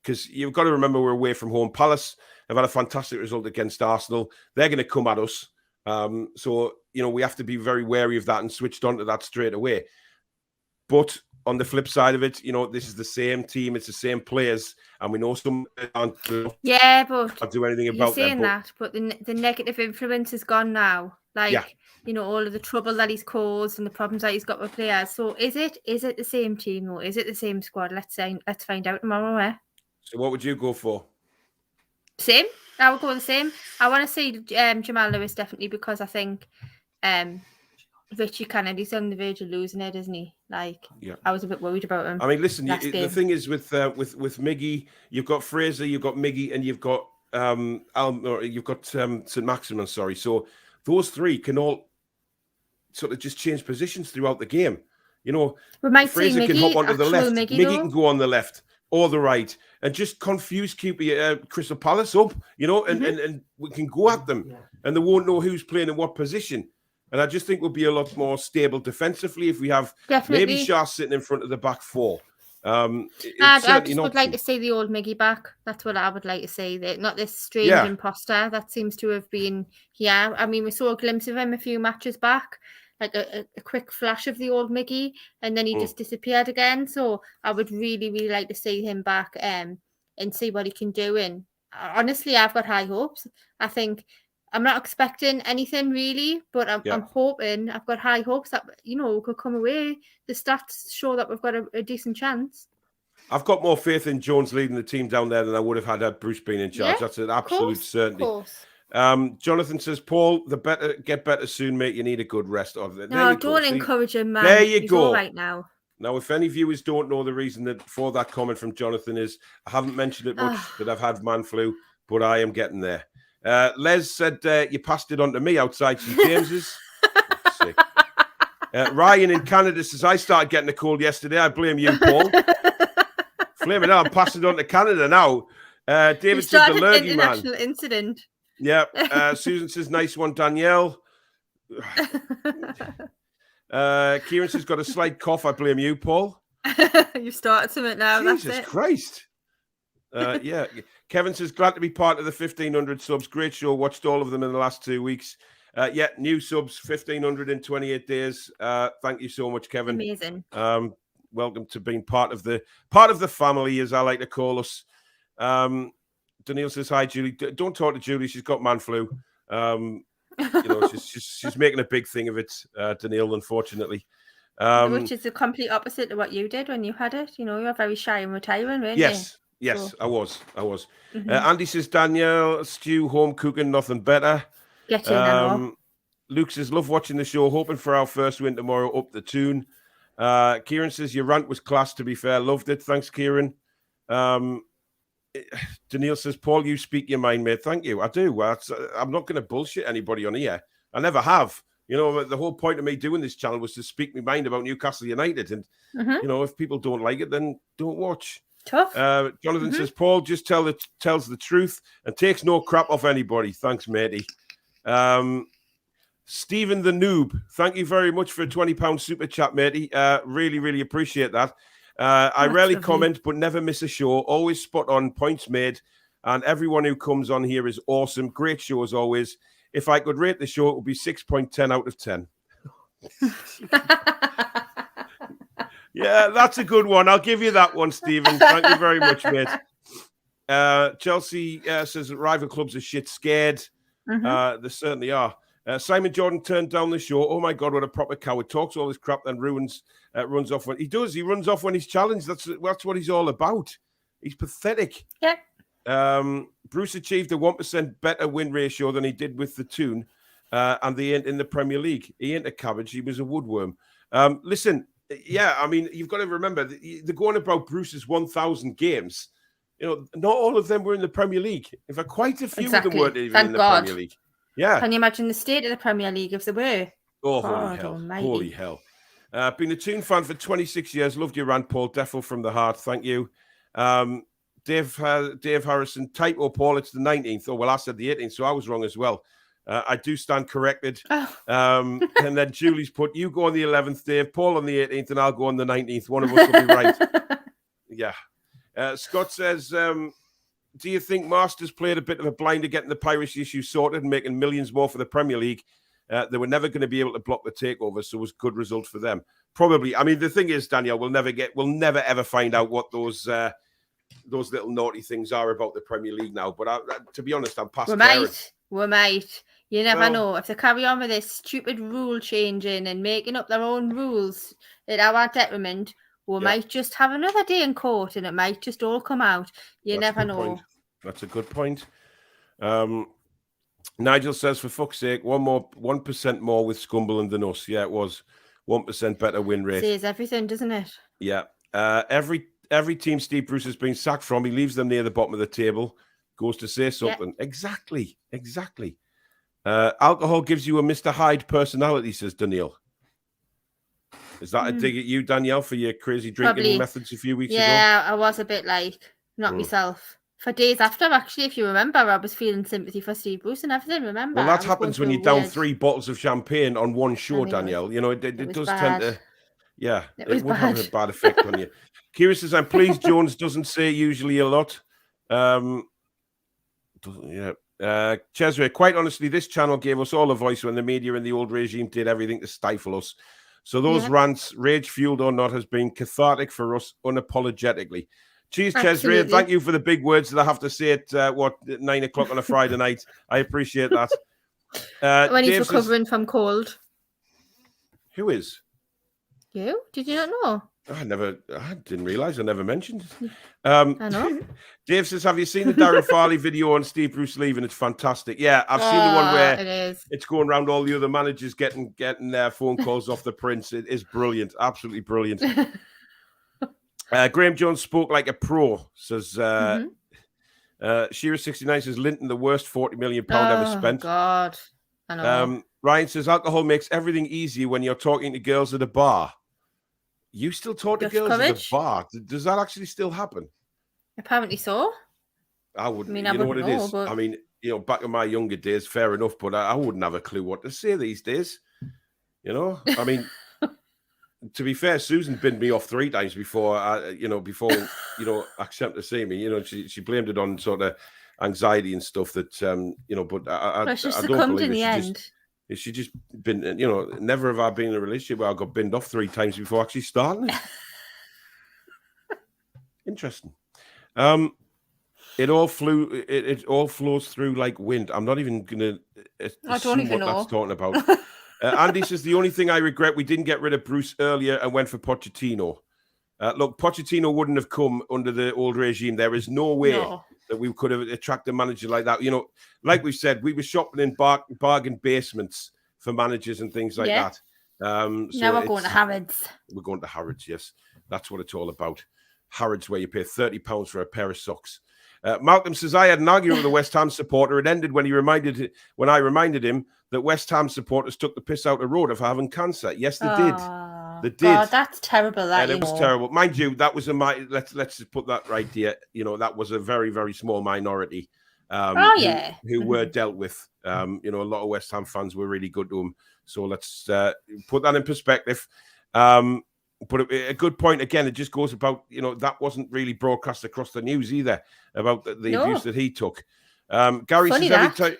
Speaker 2: Because you've got to remember we're away from home. Palace have had a fantastic result against Arsenal. They're going to come at us. So, you know, we have to be very wary of that and switched on to that straight away. But on the flip side of it, you know, this is the same team. It's the same players. And we know some aren't do anything about
Speaker 3: that. But the negative influence is gone now. Like, you know, all of the trouble that he's caused and the problems that he's got with players. So is it the same team or is it the same squad? Let's find out tomorrow.
Speaker 2: So what would you go for?
Speaker 3: Same. I would go the same. I want to see Jamal Lewis definitely because I think Richie Kennedy's on the verge of losing it, isn't he? Like, I was a bit worried about him.
Speaker 2: I mean, listen, the thing is with Miggy, you've got Fraser, you've got Miggy, and you've got St. Maximin. Sorry, so those 3 can all sort of just change positions throughout the game. You know, Fraser can hop onto the left, Miggy can go on the left or the right, and just confuse Crystal Palace up. You know, and we can go at them, and they won't know who's playing in what position. And I just think we'll be a lot more stable defensively if we have maybe Shah sitting in front of the back 4. I
Speaker 3: just would like to see the old Miggy back. That's what I would like to see. Not this strange imposter that seems to have been here. I mean, we saw a glimpse of him a few matches back, like a quick flash of the old Miggy, and then he just disappeared again. So I would really, really like to see him back and see what he can do. And honestly, I've got high hopes. I think I'm not expecting anything really, but I'm hoping, I've got high hopes that, you know, we could come away. The stats show that we've got a decent chance.
Speaker 2: I've got more faith in Jones leading the team down there than I would have had Bruce being in charge. That's an absolute certainty.
Speaker 3: Of course.
Speaker 2: Jonathan says, Paul, get better soon, mate. You need a good rest.
Speaker 3: Don't encourage him, man.
Speaker 2: There you go.
Speaker 3: All right now.
Speaker 2: Now, if any viewers don't know the reason for that comment from Jonathan is, I haven't mentioned it much, that I've had man flu, but I am getting there. Les said you passed it on to me outside St. James's. Ryan in Canada says, I started getting a cold yesterday. I blame you, Paul. Flame it out. I'm passing it on to Canada now. David says, the lurgy man.
Speaker 3: International incident.
Speaker 2: Yeah. Susan says, nice one, Danielle. Kieran says, got a slight cough. I blame you, Paul.
Speaker 3: You've started something now.
Speaker 2: Jesus Christ. Yeah. Kevin says, glad to be part of the 1,500 subs. Great show. Watched all of them in the last 2 weeks. Yeah, new subs, 1,500 in 28 days. Thank you so much, Kevin.
Speaker 3: Amazing.
Speaker 2: Welcome to being part of the family, as I like to call us. Danielle says, hi, Julie. Don't talk to Julie. She's got man flu. She's making a big thing of it, Danielle, unfortunately.
Speaker 3: Which is the complete opposite of what you did when you had it. You were very shy and retiring, weren't you?
Speaker 2: Yes, I was. Mm-hmm. Andy says, Danielle, stew, home cooking, nothing better.
Speaker 3: Get in and
Speaker 2: Luke says, love watching the show, hoping for our first win tomorrow, up the Toon. Kieran says, your rant was class, to be fair. Loved it. Thanks, Kieran. Danielle says, Paul, you speak your mind, mate. Thank you. I do. I'm not going to bullshit anybody on here. I never have. The whole point of me doing this channel was to speak my mind about Newcastle United. And, if people don't like it, then don't watch.
Speaker 3: Tough.
Speaker 2: Jonathan says, Paul just tells the truth and takes no crap off anybody. Thanks, matey. Stephen the Noob, thank you very much for a £20 super chat, matey. Really, really appreciate that. I rarely comment, but never miss a show. Always spot on, points made. And everyone who comes on here is awesome. Great show as always. If I could rate the show, it would be 6.10 out of 10. Yeah, that's a good one. I'll give you that one, Stephen. Thank you very much, mate. Chelsea says that rival clubs are shit scared. They certainly are. Simon Jordan turned down the show. Oh, my God, what a proper coward. Talks all this crap, then runs off when he does. He runs off when he's challenged. That's what he's all about. He's pathetic.
Speaker 3: Yeah.
Speaker 2: Bruce achieved a 1% better win ratio than he did with the Toon, and they ain't in the Premier League. He ain't a cabbage. He was a woodworm. Listen, yeah, I mean, you've got to remember, they're going about Bruce's 1,000 games. Not all of them were in the Premier League. In fact, quite a few of them weren't even in the Premier League. Yeah.
Speaker 3: Can you imagine the state of the Premier League if they were?
Speaker 2: Oh, holy hell. Almighty. Holy hell. Been a Toon fan for 26 years. Loved your rant, Paul. Defo from the heart. Thank you. Dave Harrison, typo, Paul. It's the 19th. Oh, well, I said the 18th, so I was wrong as well. I do stand corrected. And then Julie's put, you go on the 11th, Dave, Paul on the 18th, and I'll go on the 19th. One of us will be right. Yeah. Scott says, do you think Masters played a bit of a blinder getting the piracy issue sorted and making millions more for the Premier League? They were never going to be able to block the takeover, so it was a good result for them. Probably. I mean, the thing is, Danielle, we'll never ever find out what those little naughty things are about the Premier League now. But to be honest, I'm past
Speaker 3: We might. You never know. If they carry on with this stupid rule changing and making up their own rules at our detriment, we might just have another day in court and it might just all come out. You never know.
Speaker 2: That's a good point. Nigel says, for fuck's sake, 1% more with Scumberland than us. Yeah, it was 1% better win rate.
Speaker 3: Says everything, doesn't it?
Speaker 2: Yeah. Every team Steve Bruce has been sacked from, he leaves them near the bottom of the table, goes to say something. Yeah. Exactly. Alcohol gives you a Mr. Hyde personality, says Danielle. Is that a dig at you, Danielle, for your crazy drinking methods a few weeks ago?
Speaker 3: Yeah, I was a bit not myself. For days after, actually, if you remember, I was feeling sympathy for Steve Bruce and everything, remember?
Speaker 2: Well, that happens when you're down 3 bottles of champagne on one show, Danielle. It does tend to... Yeah, it would have a bad effect on you. Kira says, I'm pleased Jones doesn't say usually a lot. Cesare, quite honestly, this channel gave us all a voice when the media and the old regime did everything to stifle us. So those rants, rage-fueled or not, has been cathartic for us unapologetically. Cheers, Cesare. Thank you for the big words that I have to say at 9 o'clock on a Friday night. I appreciate that.
Speaker 3: When he's recovering from cold.
Speaker 2: Who is?
Speaker 3: You? Did you not know?
Speaker 2: I didn't realise. I never mentioned it.
Speaker 3: I know.
Speaker 2: Dave says, have you seen the Darren Farley video on Steve Bruce leaving? It's fantastic. Yeah, I've seen the one where it's going around all the other managers getting their phone calls off the prince. It is brilliant. Absolutely brilliant. Graeme Jones spoke like a pro, says Shearer69 says Linton, the worst £40 million ever spent.
Speaker 3: God. I know.
Speaker 2: Ryan says alcohol makes everything easier when you're talking to girls at a bar. You still talk to girls at a bar? Does that actually still happen?
Speaker 3: Apparently so.
Speaker 2: I wouldn't. You know what it is? But... I mean, back in my younger days, fair enough, but I wouldn't have a clue what to say these days. I mean, to be fair, Susan binned me off 3 times before accept to see me. She blamed it on sort of anxiety and stuff that but I
Speaker 3: she
Speaker 2: don't
Speaker 3: succumbed
Speaker 2: believe
Speaker 3: in
Speaker 2: it.
Speaker 3: the end.
Speaker 2: She just been, never have I been in a relationship where I got binned off 3 times before actually starting it. Interesting. It all flows through like wind. I'm not even gonna assume what that's talking about. Andy says the only thing I regret we didn't get rid of Bruce earlier and went for Pochettino. Look, Pochettino wouldn't have come under the old regime. There is no way that we could have attracted a manager like that. Like we said, we were shopping in bargain basements for managers and things like that. So
Speaker 3: now we're going to Harrods.
Speaker 2: We're going to Harrods, yes. That's what it's all about. Harrods, where you pay £30 for a pair of socks. Malcolm says, I had an argument with a West Ham supporter. It ended when I reminded him that West Ham supporters took the piss out of Rhoda for having cancer. Yes, they did. They did.
Speaker 3: God, that's terrible.
Speaker 2: It was terrible. Mind you, that was let's just put that right here. That was a very, very small minority who were dealt with. A lot of West Ham fans were really good to him. So let's put that in perspective. But a good point, again, it just goes about, that wasn't really broadcast across the news either, about the abuse that he took. Gary
Speaker 3: funny
Speaker 2: says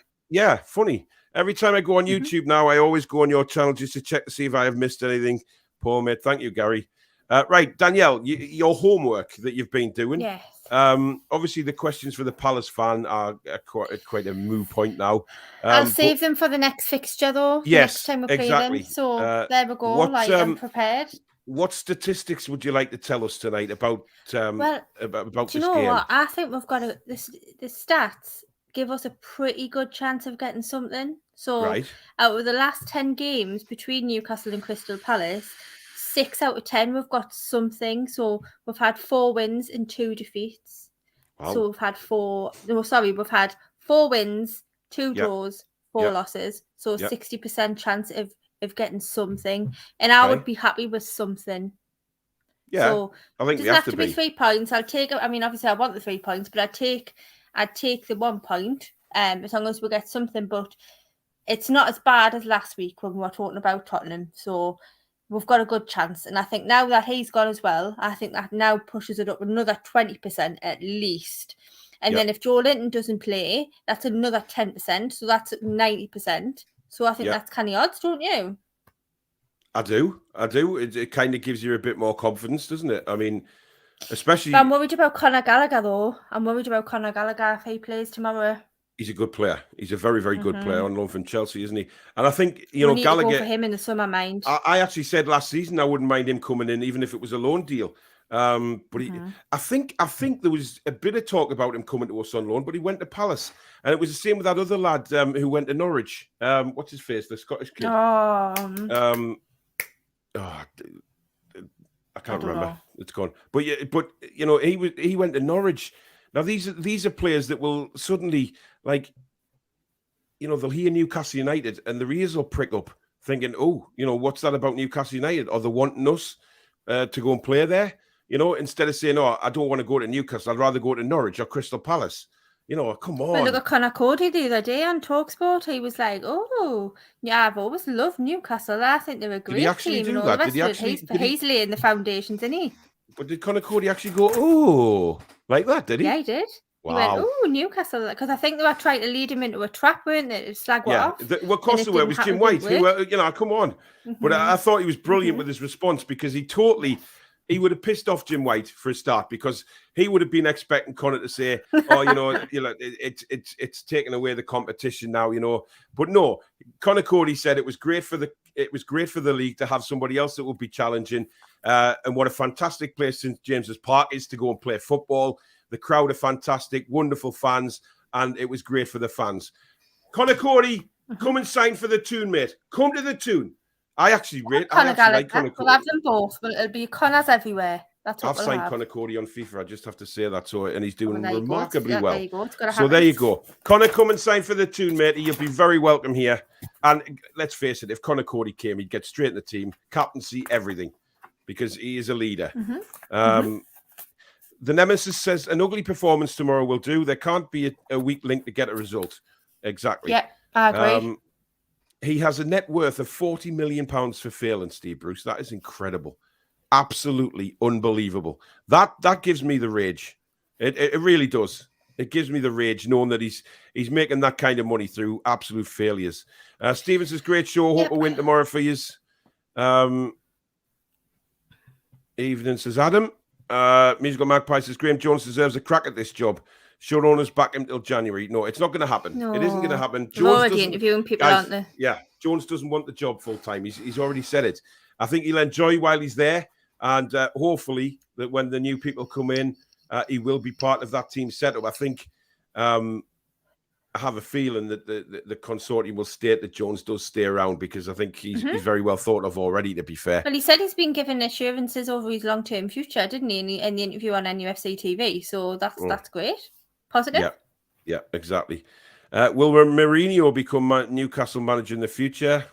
Speaker 2: funny. Every time I go on YouTube now, I always go on your channel just to check to see if I have missed anything. Poor mate. Thank you, Gary. Right, Danielle, your homework that you've been doing.
Speaker 3: Yes.
Speaker 2: Obviously, the questions for the Palace fan are quite a moot point now.
Speaker 3: I'll save them for the next fixture, though.
Speaker 2: Yes,
Speaker 3: next time we play them. So there we go. I'm prepared.
Speaker 2: What statistics would you like to tell us tonight about about this game?
Speaker 3: What? I think we've got the stats give us a pretty good chance of getting something. So out of the last 10 games between Newcastle and Crystal Palace, 6 out of 10 we've got something. So we've had 4 wins and 2 defeats. Wow. So we've had 4 wins, 2 draws, 4 losses. So 60% chance of getting something, and I would be happy with something.
Speaker 2: Yeah,
Speaker 3: so
Speaker 2: I think
Speaker 3: it doesn't have to be 3 points. I'll take it. I mean, obviously, I want the 3 points, but I'd take the 1 point, as long as we get something. But it's not as bad as last week when we were talking about Tottenham. So we've got a good chance, and I think now that he's gone as well, I think that now pushes it up another 20% at least. And then if Joe Linton doesn't play, that's another 10%. So that's 90%. So I think that's kind of odds, don't you?
Speaker 2: I do. It kind of gives you a bit more confidence, doesn't it? I mean, especially...
Speaker 3: But I'm worried about Conor Gallagher, though. I'm worried about Conor Gallagher if he plays tomorrow.
Speaker 2: He's a good player. He's a very, very good player on loan from Chelsea, isn't he? And I think,
Speaker 3: we need
Speaker 2: Gallagher...
Speaker 3: to go for him in the summer, mind.
Speaker 2: I actually said last season I wouldn't mind him coming in, even if it was a loan deal. But I think there was a bit of talk about him coming to us on loan, but he went to Palace, and it was the same with that other lad who went to Norwich. What's his face? The Scottish kid. I can't remember. It's gone. But he went to Norwich. Now these are players that will suddenly they'll hear Newcastle United and their ears will prick up, thinking, what's that about Newcastle United? Are they wanting us to go and play there? Instead of saying, I don't want to go to Newcastle, I'd rather go to Norwich or Crystal Palace. Come on.
Speaker 3: Well, look at Conor Cody the other day on TalkSport. He was like, I've always loved Newcastle. I think they're a great team.
Speaker 2: Do that?
Speaker 3: He's laying the foundations, isn't he?
Speaker 2: But did Conor Cody actually go, like that, did he?
Speaker 3: Yeah, he did.
Speaker 2: Wow.
Speaker 3: He went, Newcastle, because I think they were trying to lead him into a trap, weren't they? It slag off.
Speaker 2: Of course, it was Jim White. Come on. But I thought he was brilliant with his response, because he would have pissed off Jim White for a start, because he would have been expecting Conor to say, it's taking away the competition now, But no, Conor Cody said it was great for the league to have somebody else that would be challenging. And what a fantastic place St James's Park is to go and play football. The crowd are fantastic, wonderful fans, and it was great for the fans. Conor Cody, come and sign for the Toon, mate. Come to the Toon. I actually like Conor Cody.
Speaker 3: We'll have them both, but it'll be Conors everywhere. That's what
Speaker 2: I've signed Conor Cody on FIFA. I just have to say that. So, and he's doing remarkably well.
Speaker 3: There you go.
Speaker 2: So there you go. Conor, come and sign for the Toon, mate. You'll be very welcome here. And let's face it, if Conor Cody came, he'd get straight in the team, captaincy, everything, because he is a leader. The Nemesis says an ugly performance tomorrow will do. There can't be a weak link to get a result. Exactly.
Speaker 3: Yeah, I agree.
Speaker 2: He has a net worth of £40 million for failing, Steve Bruce. That is incredible. Absolutely unbelievable. That gives me the rage. It really does. It gives me the rage knowing that he's making that kind of money through absolute failures. Stephen says, great show. Hope I win tomorrow for you. Evening, says Adam. Musical Magpie says, Graeme Jones deserves a crack at this job. Showrunners back until January. No, it's not going to happen.
Speaker 3: No.
Speaker 2: It isn't going to happen.
Speaker 3: They're already interviewing people, aren't they?
Speaker 2: Yeah, Jones doesn't want the job full time. He's already said it. I think he'll enjoy while he's there, and hopefully that when the new people come in, he will be part of that team setup. I think I have a feeling that the consortium will state that Jones does stay around because I think he's very well thought of already, to be fair.
Speaker 3: Well, he said he's been given assurances over his long-term future, didn't he, in the interview on NUFC TV? So that's great. Positive.
Speaker 2: Yeah, exactly. Will Mourinho become Newcastle manager in the future?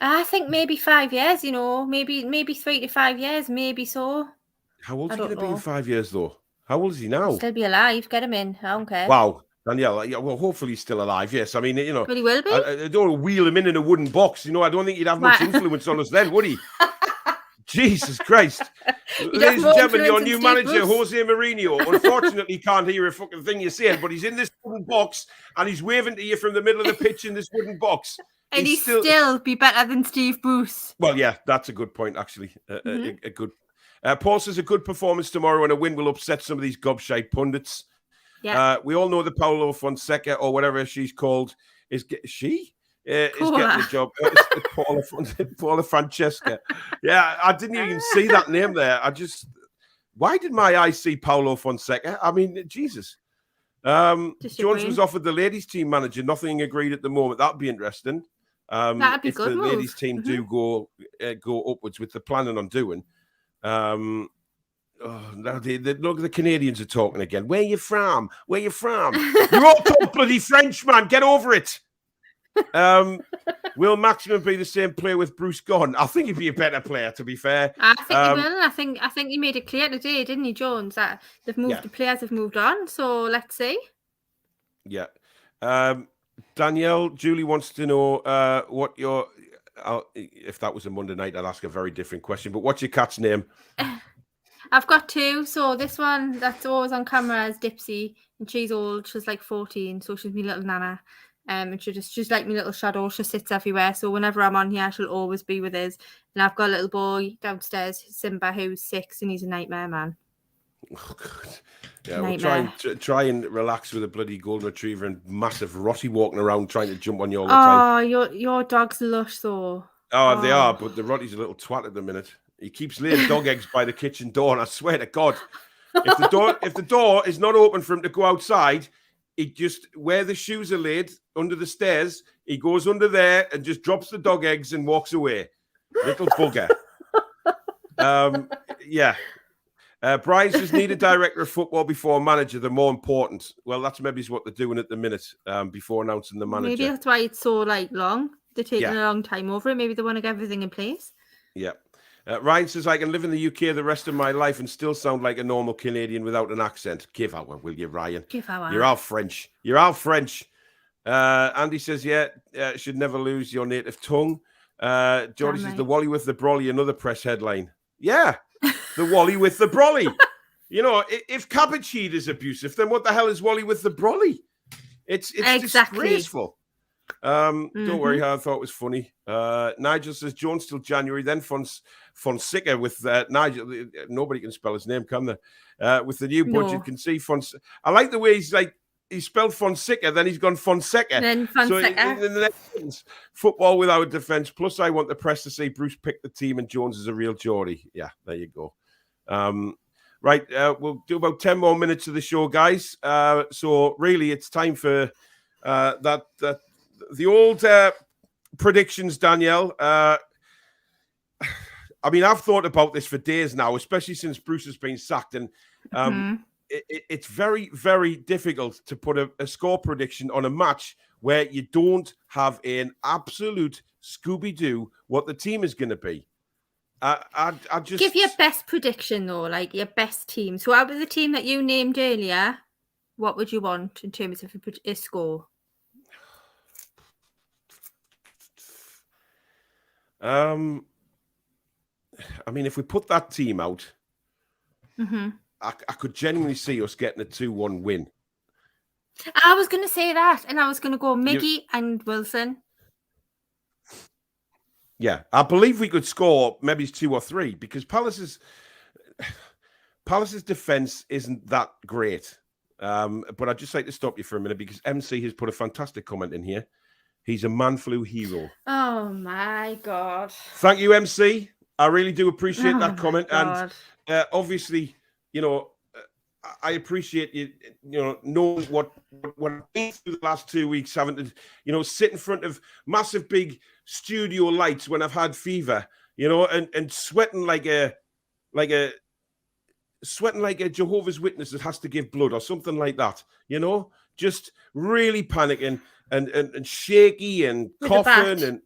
Speaker 3: I think maybe 5 years, maybe 3 to 5 years, maybe so.
Speaker 2: How old is he going to be in 5 years, though? How old is he now?
Speaker 3: He'll still be alive. Get him in. I don't care.
Speaker 2: Wow. Danielle, well, hopefully he's still alive, yes. I mean,
Speaker 3: But he will be.
Speaker 2: I don't want to wheel him in a wooden box. I don't think he'd have much influence on us then, would he? Jesus Christ. Ladies and gentlemen, your new manager, Jose Mourinho, unfortunately can't hear a fucking thing you're saying, but he's in this wooden box and he's waving to you from the middle of the pitch in this wooden box.
Speaker 3: And he'd still be better than Steve Bruce.
Speaker 2: Well, yeah, that's a good point, actually. A good. Paul says a good performance tomorrow and a win will upset some of these gobshite pundits. Yeah. We all know that Paulo Fonseca, or whatever she's called, is getting the job. Paula Francesca. Yeah, I didn't even see that name there. Why did my eyes see Paulo Fonseca? I mean, Jesus. Jones was offered the ladies' team manager. Nothing agreed at the moment. That'd be interesting.
Speaker 3: That'd be good.
Speaker 2: If the ladies' team do go upwards, which they're planning on doing. Look, the Canadians are talking again. Where you from? Where you from? You're all talk bloody French, man. Get over it. Will Maximum be the same player with Bruce gone? I think he'd be a better player, to be fair.
Speaker 3: I think he will. I think he made it clear today, didn't he, Jones, that they've moved. Yeah. The players have moved on. So let's see.
Speaker 2: Yeah. Danielle, Julie wants to know what your. If that was a Monday night, I'd ask a very different question. But what's your cat's name?
Speaker 3: I've got two. So this one that's always on camera is Dipsy, and she's old. She's like 14, so she's my little nana. And she's like my little shadow. She sits everywhere. So whenever I'm on here, she'll always be with us. And I've got a little boy downstairs, Simba, who's 6, and he's a nightmare, man.
Speaker 2: Oh, God. Yeah, we'll try and relax with a bloody golden retriever and massive Rossi walking around trying to jump on you all the time.
Speaker 3: Oh, your dog's lush, though.
Speaker 2: Oh, they are, but the Rotty's a little twat at the minute. He keeps laying dog eggs by the kitchen door, and I swear to God, if the door is not open for him to go outside, he just, where the shoes are laid under the stairs, he goes under there and just drops the dog eggs and walks away. Little bugger. Yeah. Brian says, need a director of football before a manager. They're more important. Well, that's maybe what they're doing at the minute before announcing the manager.
Speaker 3: Maybe that's why it's so long. They're taking a long time over it. Maybe they want to get everything in place. Yeah.
Speaker 2: Ryan says, I can live in the UK the rest of my life and still sound like a normal Canadian without an accent. Give out one, will you, Ryan?
Speaker 3: Give out one.
Speaker 2: You're all French. You're all French. Andy says, should never lose your native tongue. Geordie says, the Wally with the Brolly, another press headline. Yeah, the Wally with the Brolly. If Cabbage Heat is abusive, then what the hell is Wally with the Brolly? It's
Speaker 3: exactly
Speaker 2: disgraceful. Don't worry, I thought it was funny. Nigel says Jones till January, then Fonseca with Nigel. Nobody can spell his name, can they? With the new budget, can see Fonseca. I like the way he spelled Fonseca, then he's gone Fonseca.
Speaker 3: Then Fonseca.
Speaker 2: So in the next sentence, football without defence. Plus, I want the press to say Bruce picked the team and Jones is a real Geordie. Yeah, there you go. Right, we'll do about 10 more minutes of the show, guys. So really, it's time for the old predictions, Danielle. I mean, I've thought about this for days now, especially since Bruce has been sacked. And it's very, very difficult to put a score prediction on a match where you don't have an absolute Scooby-Doo what the team is going to be. I just...
Speaker 3: Give your best prediction, though, like your best team. So out of the team that you named earlier, what would you want in terms of a score?
Speaker 2: I mean, if we put that team out, I could genuinely see us getting a 2-1 win.
Speaker 3: I was going to say that, and I was going to go Miggy and Wilson.
Speaker 2: Yeah, I believe we could score maybe 2 or 3 because Palace's defense isn't that great. But I'd just like to stop you for a minute because MC has put a fantastic comment in here. He's a man flu hero.
Speaker 3: Oh my God.
Speaker 2: Thank you, MC. I really do appreciate that comment. And obviously, you know, I appreciate you knowing what I've been through the last 2 weeks, having to, sit in front of massive big studio lights when I've had fever, and sweating like a Jehovah's Witness that has to give blood or something like that, just really panicking and shaky and coughing and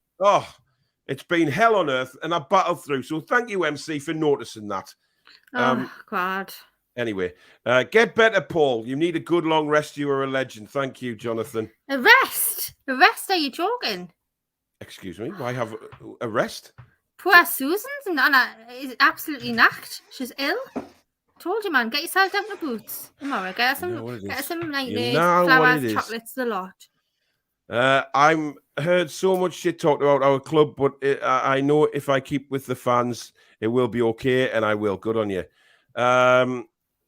Speaker 2: it's been hell on earth and I battled through. So thank you, MC, for noticing that.
Speaker 3: God.
Speaker 2: Anyway, get better, Paul. You need a good long rest. You are a legend. Thank you, Jonathan.
Speaker 3: A rest? Are you joking?
Speaker 2: Excuse me. Why have a rest?
Speaker 3: Poor Susan's is absolutely knocked. She's ill. Told you, man. Get yourself down the boots tomorrow. Get some flowers, chocolates, the lot.
Speaker 2: I'm heard so much shit talked about our club, but I know if I keep with the fans, it will be okay, and I will. Good on you.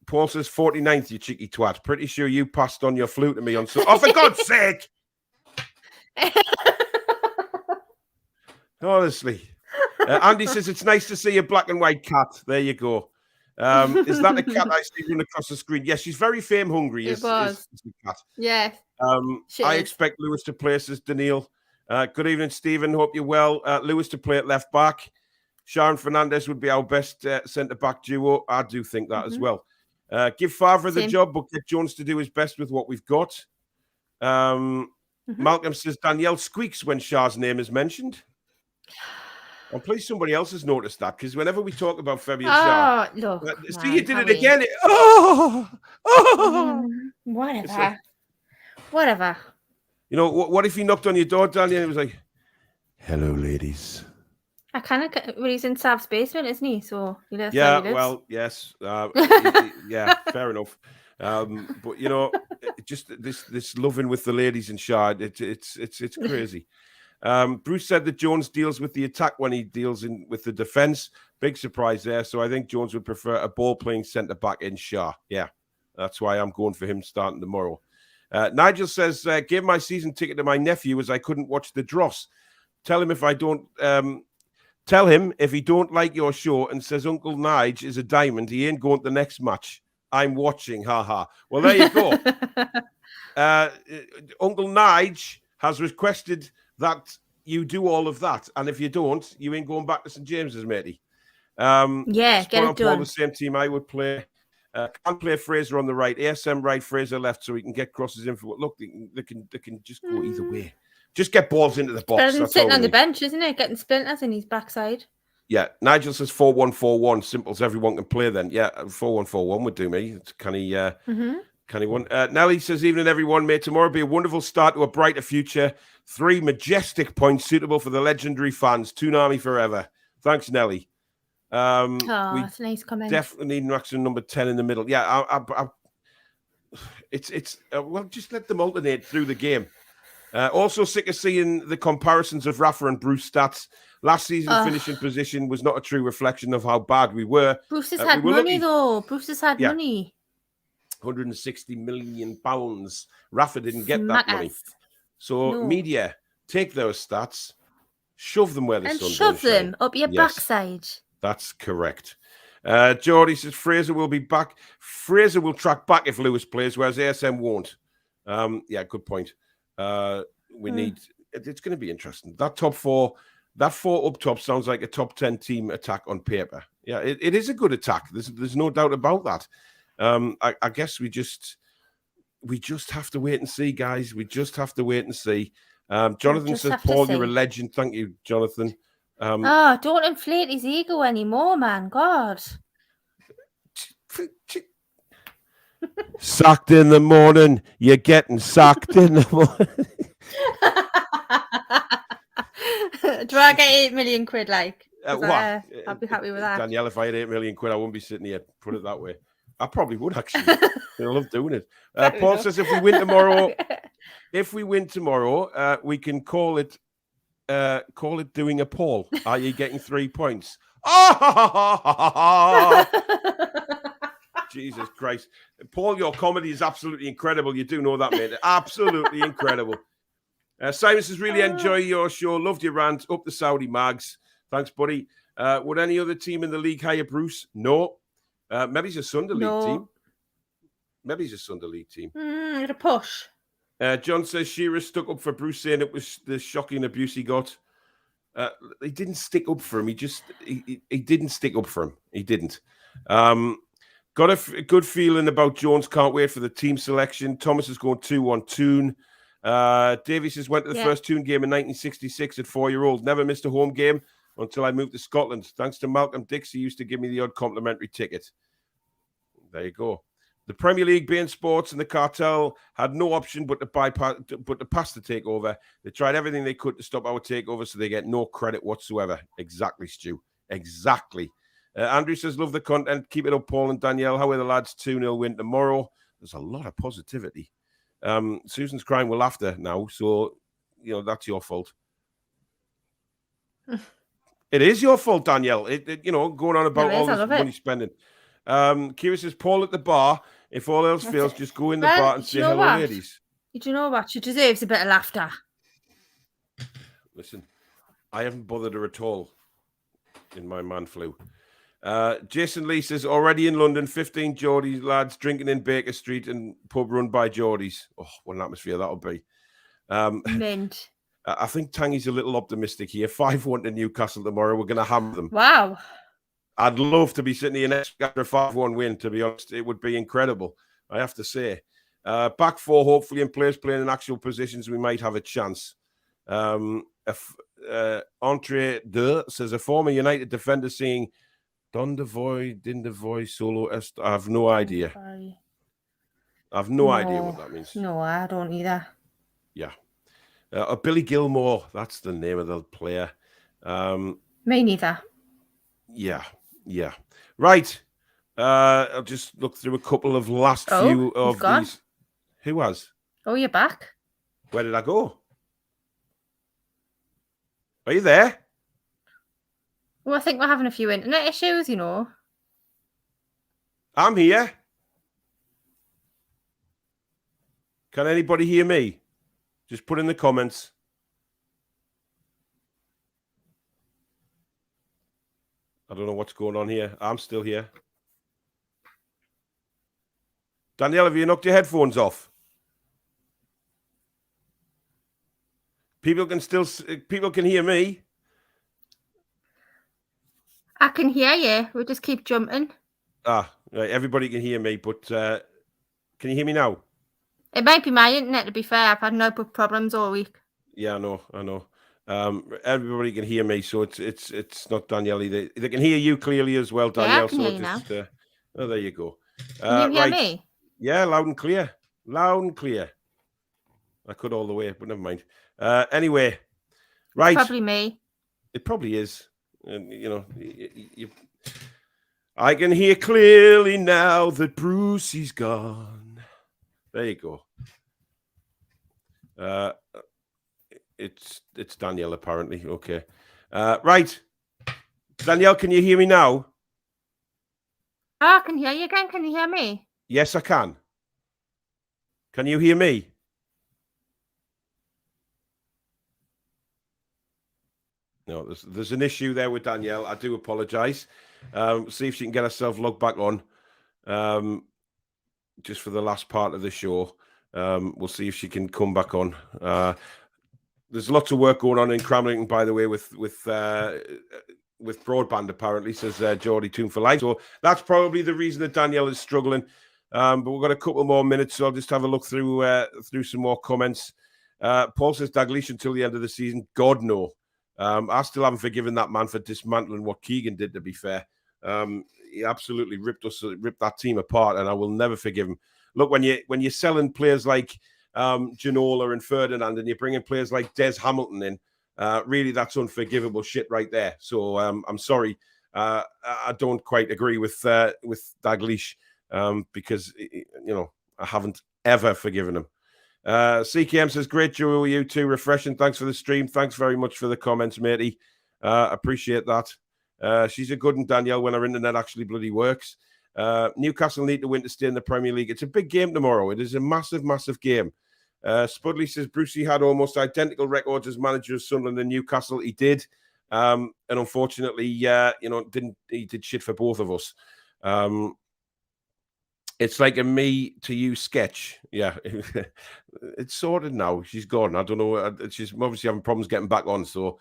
Speaker 2: Paul says 49th, you cheeky twat. Pretty sure you passed on your flute to me on. Oh, for God's sake! Honestly, Andy says it's nice to see a black and white cat. There you go. Is that a cat I see run across the screen? Yes, she's very fame hungry. Is the cat.
Speaker 3: Yeah.
Speaker 2: I expect Lewis to play, says Danielle. Good evening, Stephen. Hope you're well. Lewis to play at left back. Sharon Fernandez would be our best centre-back duo. I do think that as well. Give Favre the job, but get Jones to do his best with what we've got. Malcolm says Danielle squeaks when Shah's name is mentioned. I'm pleased somebody else has noticed that because whenever we talk about Fabian Shah,
Speaker 3: look,
Speaker 2: see, you did it again.
Speaker 3: Whatever.
Speaker 2: What if he knocked on your door, Danielle, and he was like, "Hello, ladies."
Speaker 3: I kind of. Well, he's in Sav's basement, isn't he? So
Speaker 2: well, yes, yeah, fair enough. But just this loving with the ladies in Shah, it's crazy. Bruce said that Jones deals with the attack when he deals with the defense. Big surprise there. So I think Jones would prefer a ball-playing centre-back in Shah. Yeah, that's why I'm going for him starting tomorrow. Nigel says, gave my season ticket to my nephew as I couldn't watch the dross. Tell him if he don't like your show and says Uncle Nige is a diamond, he ain't going to the next match. I'm watching, haha. Well, there you go. Uncle Nige has requested that you do all of that, and if you don't, you ain't going back to St James's, matey.
Speaker 3: Get it done.
Speaker 2: The same team I would play. Can't play Fraser on the right, ASM right, Fraser left, so he can get crosses in for. Look, they can just go either way. Just get balls into the box.
Speaker 3: Better than sitting on the bench, isn't it? Getting splinters in his backside.
Speaker 2: Yeah, Nigel says 4-1-4-1. Simple as everyone can play then. Yeah, 4-1-4-1 would do me. Can he win? Nelly says, evening everyone. May tomorrow be a wonderful start to a brighter future. 3 majestic points suitable for the legendary fans. Toon Army forever. Thanks, Nelly.
Speaker 3: That's a nice comment.
Speaker 2: Definitely need maximum number 10 in the middle. Yeah, well, just let them alternate through the game. Also sick of seeing the comparisons of Rafa and Bruce stats. Last season's finishing position was not a true reflection of how bad we were.
Speaker 3: Bruce has had money, though. Bruce has had money.
Speaker 2: £160 million. Rafa didn't get that money. So, media, take those stats, shove them where the sun
Speaker 3: shines. And shove them up your backside.
Speaker 2: That's correct. Geordie says Fraser will be back. Fraser will track back if Lewis plays, whereas ASM won't. Good point. We need. It's going to be interesting. That top four up top sounds like a top 10 team attack on paper. Yeah, it is a good attack. There's no doubt about that. I guess we just have to wait and see, guys. We just have to wait and see. Jonathan says, Paul, you're a legend. Thank you, Jonathan.
Speaker 3: Don't inflate his ego anymore, man. God.
Speaker 2: Sacked in the morning. You're getting sacked in the morning.
Speaker 3: Do I get 8 million quid? Like,
Speaker 2: what?
Speaker 3: I'd be happy with that.
Speaker 2: Danielle, if I had 8 million quid, I wouldn't be sitting here. Put it that way. I probably would actually. I love doing it. Paul says if we win tomorrow, we can call it doing a poll. Are you getting 3 points? Jesus Christ. Paul, your comedy is absolutely incredible. You do know that, mate. Absolutely incredible. Simon says, really enjoy your show. Loved your rant. Up the Saudi mags. Thanks, buddy. Would any other team in the league hire Bruce? No. Maybe he's a Sunday League team. Maybe he's a Sunday League team.
Speaker 3: A push.
Speaker 2: John says Shearer stuck up for Bruce, saying it was the shocking abuse he got. He didn't stick up for him. He didn't stick up for him. He didn't. Got a good feeling about Jones. Can't wait for the team selection. Thomas is going 2-1 Toon. Davey says went to the first Toon game in 1966 at 4-year-old. Never missed a home game until I moved to Scotland. Thanks to Malcolm Dix, he used to give me the odd complimentary ticket. There you go. The Premier League, beIN Sports, and the cartel had no option but to pass the takeover. They tried everything they could to stop our takeover, so they get no credit whatsoever. Exactly, Stu. Exactly. Andrew says, love the content. Keep it up, Paul and Danielle. How are the lads? 2-0 win tomorrow. There's a lot of positivity. Susan's crying with laughter now, so, that's your fault. It is your fault, Danielle. Going on about all this money spending. Kira says, Paul at the bar. If all else fails, just go in the bar and say hello, ladies.
Speaker 3: Do you know what? She deserves a bit of laughter.
Speaker 2: Listen, I haven't bothered her at all in my man flu. Jason Lee says, already in London, 15 Geordies lads drinking in Baker Street and pub run by Geordies. Oh, what an atmosphere that'll be.
Speaker 3: Mint.
Speaker 2: I think Tangy's a little optimistic here. 5-1 to Newcastle tomorrow. We're going to hammer them.
Speaker 3: Wow.
Speaker 2: I'd love to be sitting here next after a 5-1 win, to be honest. It would be incredible, I have to say. Back four, hopefully, in players playing in actual positions, we might have a chance. Entre deux says, a former United defender saying, Don the Voy, Din the Voy, Solo Est. I have no idea. I have no idea what that means.
Speaker 3: No, I don't either.
Speaker 2: Yeah. Billy Gilmore, that's the name of the player.
Speaker 3: Me neither.
Speaker 2: Yeah. Right. I'll just look through a couple of last few of these. Who has?
Speaker 3: Oh, you're back.
Speaker 2: Where did I go? Are you there?
Speaker 3: Well, I think we're having a few internet issues,
Speaker 2: I'm here. Can anybody hear me? Just put in the comments. I don't know what's going on here. I'm still here. Danielle, have you knocked your headphones off? People can hear me.
Speaker 3: I can hear you. We'll just keep jumping.
Speaker 2: Right. Everybody can hear me, but can you hear me now?
Speaker 3: It might be my internet, to be fair. I've had no problems all week.
Speaker 2: Yeah, I know. Everybody can hear me, so it's not Danielle either. They can hear you clearly as well, Danielle.
Speaker 3: Yeah, I can hear you now.
Speaker 2: There you go.
Speaker 3: Can you hear me?
Speaker 2: Yeah, loud and clear. I could all the way, but never mind. Anyway, right.
Speaker 3: It's probably me.
Speaker 2: It probably is. And I can hear clearly now that Brucey's gone. There you go. It's Danielle, apparently. Okay. Right. Danielle, can you hear me now?
Speaker 3: Oh, I can hear you again. Can you hear me?
Speaker 2: Yes, I can. Can you hear me? No, there's an issue there with Danielle. I do apologise. See if she can get herself logged back on. Just for the last part of the show. We'll see if she can come back on. There's lots of work going on in Cramlington, by the way, with broadband, apparently, says Geordie Toon for Life. So that's probably the reason that Danielle is struggling. But we've got a couple more minutes, so I'll just have a look through some more comments. Paul says Dalglish until the end of the season. God, no. I still haven't forgiven that man for dismantling what Kegan did, to be fair. He absolutely ripped that team apart, and I will never forgive him. Look, when you're selling players like Ginola and Ferdinand, and you're bringing players like Des Hamilton in, Really, that's unforgivable shit right there. So I'm sorry. I don't quite agree with Dalglish because, I haven't ever forgiven him. CKM says, great duo, you two. Refreshing. Thanks for the stream. Thanks very much for the comments, matey. Appreciate that. She's a good one, Danielle, when her internet actually bloody works. Newcastle need to win to stay in the Premier League. It's a big game tomorrow. It is a massive, massive game. Spudley says, Brucey had almost identical records as manager of Sunderland and Newcastle. He did. And unfortunately, he did shit for both of us. It's like a me to you sketch. Yeah, it's sorted now. She's gone. I don't know. She's obviously having problems getting back on. So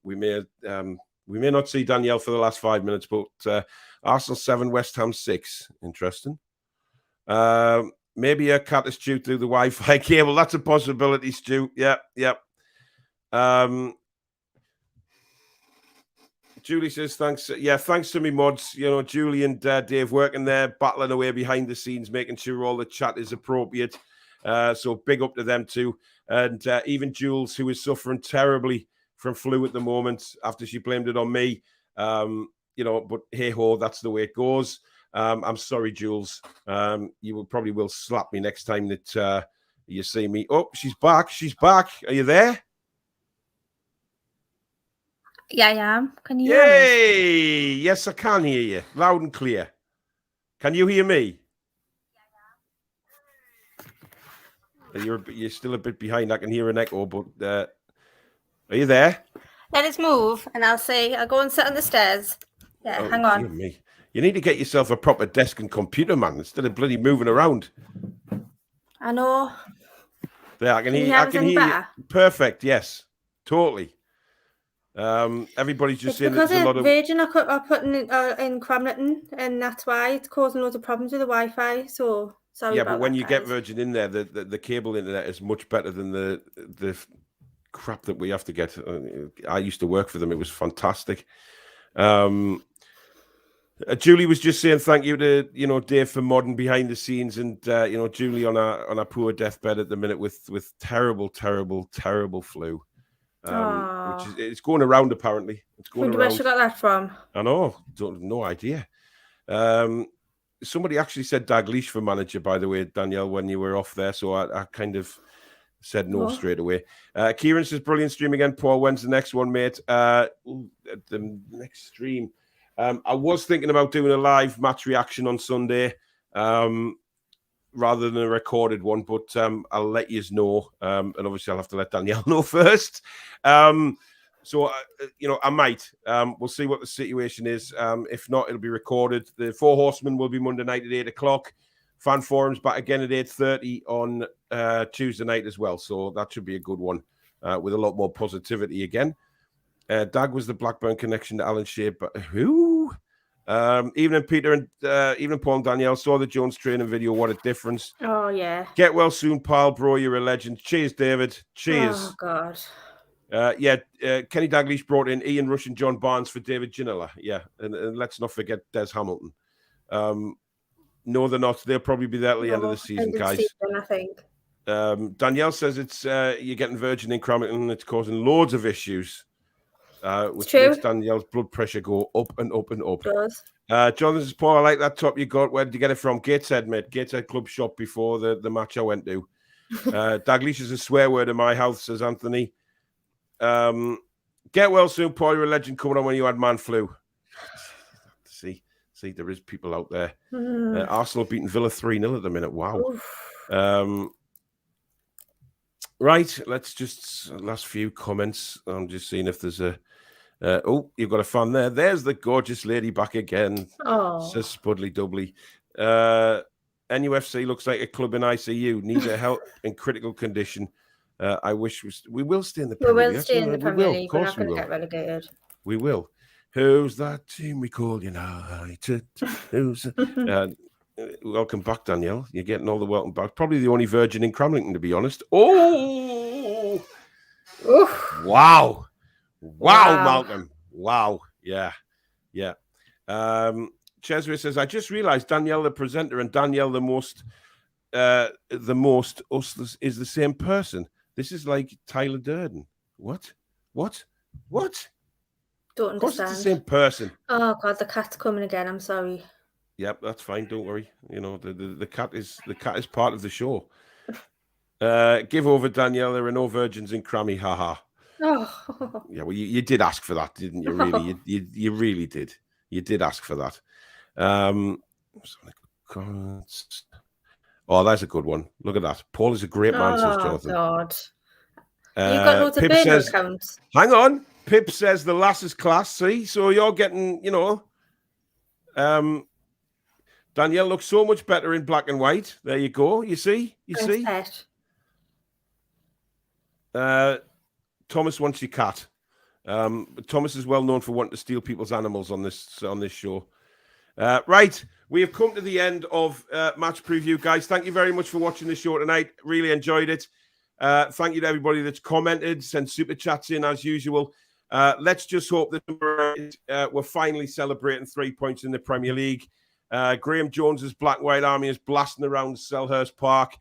Speaker 2: we may not see Danielle for the last 5 minutes. But Arsenal 7, West Ham 6. Interesting. Maybe a cat is due through the Wi-Fi cable. That's a possibility, Stu. Yeah. Julie says, thanks. Yeah, thanks to me mods. Julie and Dave working there, battling away behind the scenes, making sure all the chat is appropriate. So big up to them too. And even Jules, who is suffering terribly from flu at the moment after she blamed it on me. But hey-ho, that's the way it goes. I'm sorry, Jules. You probably will slap me next time that you see me. Oh, she's back. Are you there?
Speaker 3: Yeah, I am. Can you hear me?
Speaker 2: Yay! Yes, I can hear you. Loud and clear. Can you hear me? You're still a bit behind. I can hear an echo, but are you there?
Speaker 3: Let us move, and I'll go and sit on the stairs. Yeah, hang on.
Speaker 2: Dear me. You need to get yourself a proper desk and computer, man, instead of bloody moving around.
Speaker 3: I know.
Speaker 2: There, I can hear you. Perfect, yes. Totally. Everybody's just saying
Speaker 3: because
Speaker 2: there's a lot of
Speaker 3: Virgin are putting in Cramlington, and that's why it's causing loads of problems with the Wi-Fi. So sorry.
Speaker 2: Yeah, but when you get Virgin in there, the cable internet is much better than the crap that we have to get. I used to work for them; it was fantastic. Julie was just saying thank you to Dave for modding behind the scenes, and Julie on a poor deathbed at the minute with terrible flu. Which it's going around apparently. It's going around.
Speaker 3: Where she got that from?
Speaker 2: I know, no idea. Somebody actually said Dalglish for manager, by the way, Danielle, when you were off there. So I kind of said no straight away. Kieran says, brilliant stream again, Paul. When's the next one, mate? The next stream. I was thinking about doing a live match reaction on Sunday. Rather than a recorded one, but I'll let you know. And obviously I'll have to let Danielle know first. So, I might. We'll see what the situation is. If not, it'll be recorded. The Four Horsemen will be Monday night at 8 o'clock. Fan Forums back again at 8:30 on Tuesday night as well. So that should be a good one with a lot more positivity again. Dag was the Blackburn connection to Alan Shea, but who? Evening, Peter, and evening, Paul and Danielle. Saw the Jones training video. What a difference.
Speaker 3: Oh, yeah.
Speaker 2: Get well soon, pal, bro. You're a legend. Cheers, David. Cheers.
Speaker 3: Oh, God.
Speaker 2: Kenny Dalglish brought in Ian Rush and John Barnes for David Ginola. Yeah, and let's not forget Des Hamilton. No, they're not. They'll probably be there at the end of the season, guys.
Speaker 3: I think.
Speaker 2: Danielle says it's you're getting Virgin in Crampton and it's causing loads of issues. Which makes Danielle's blood pressure go up and up and up.
Speaker 3: It does.
Speaker 2: Jonathan says, Paul, I like that top you got. Where did you get it from? Gateshead, mate. Gateshead Club shop before the match I went to. Dalglish is a swear word in my house, says Anthony. Get well soon, Paul. You're a legend coming on when you had man flu. See, there is people out there. Arsenal beating Villa 3-0 at the minute. Wow. Right, let's just last few comments. I'm just seeing if there's a you've got a fan there. There's the gorgeous lady back again. Says Spudley Dubley. NUFC looks like a club in ICU. Needs a help in critical condition. I wish we will stay in the Premier League.
Speaker 3: We will stay in the Premier League. We're not going to get relegated.
Speaker 2: We will. Who's that team we call United? Who's welcome back, Danielle. You're getting all the welcome back. Probably the only virgin in Cramlington, to be honest. Oh!
Speaker 3: Oof.
Speaker 2: Wow, Malcolm. Wow. Yeah. Cheswick says, I just realized Danielle, the presenter, and Danielle, the most us is the same person. This is like Tyler Durden. What? What?
Speaker 3: Don't
Speaker 2: understand. Of course it's the same person.
Speaker 3: Oh God, the cat's coming again. I'm sorry.
Speaker 2: Yep, that's fine. Don't worry. You know, the cat is part of the show. Give over, Danielle. There are no virgins in Crammy. Haha.
Speaker 3: Oh.
Speaker 2: Yeah, well, you did ask for that, didn't you? Really, you really did. You did ask for that. Oh, that's a good one. Look at that. Paul is a great man, says Jonathan.
Speaker 3: God. You've got loads of burner accounts.
Speaker 2: Hang on. Pip says the lass is class. See, so you're getting, you know. Danielle looks so much better in black and white. There you go. You see?
Speaker 3: Thanks,
Speaker 2: Pet. Thomas wants your cat. Thomas is well known for wanting to steal people's animals on this show. Right, we have come to the end of match preview, guys. Thank you very much for watching the show tonight. Really enjoyed it. Thank you to everybody that's commented, sent super chats in as usual. Let's just hope that we're finally celebrating 3 points in the Premier League. Graeme Jones's Black and White Army is blasting around Selhurst Park.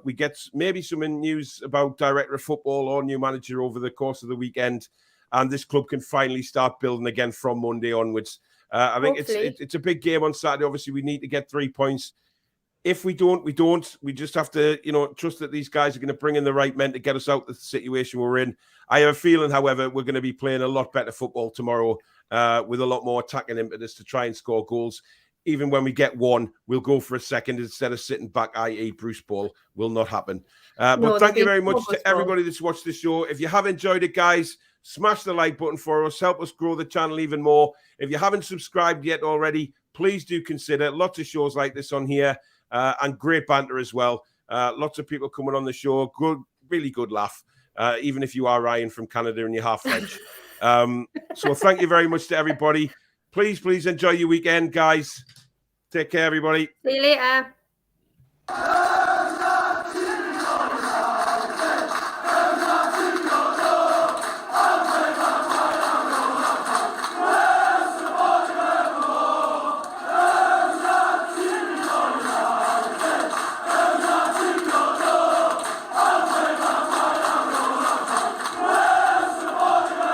Speaker 2: We get maybe some news about director of football or new manager over the course of the weekend, and this club can finally start building again from Monday onwards. I think it's a big game on Saturday. Obviously, we need to get 3 points. If we don't, we don't. We just have to, trust that these guys are going to bring in the right men to get us out of the situation we're in. I have a feeling, however, we're going to be playing a lot better football tomorrow with a lot more attacking impetus to try and score goals. Even when we get one, we'll go for a second instead of sitting back, i.e. Bruce Ball. Will not happen. But thank you very much to everybody that's watched the show. If you have enjoyed it, guys, smash the like button for us. Help us grow the channel even more. If you haven't subscribed yet already, please do consider. Lots of shows like this on here and great banter as well. Lots of people coming on the show. Good, really good laugh. Even if you are Ryan from Canada and you're half French. So thank you very much to everybody. Please enjoy your weekend, guys. Take care, everybody.
Speaker 3: See you later.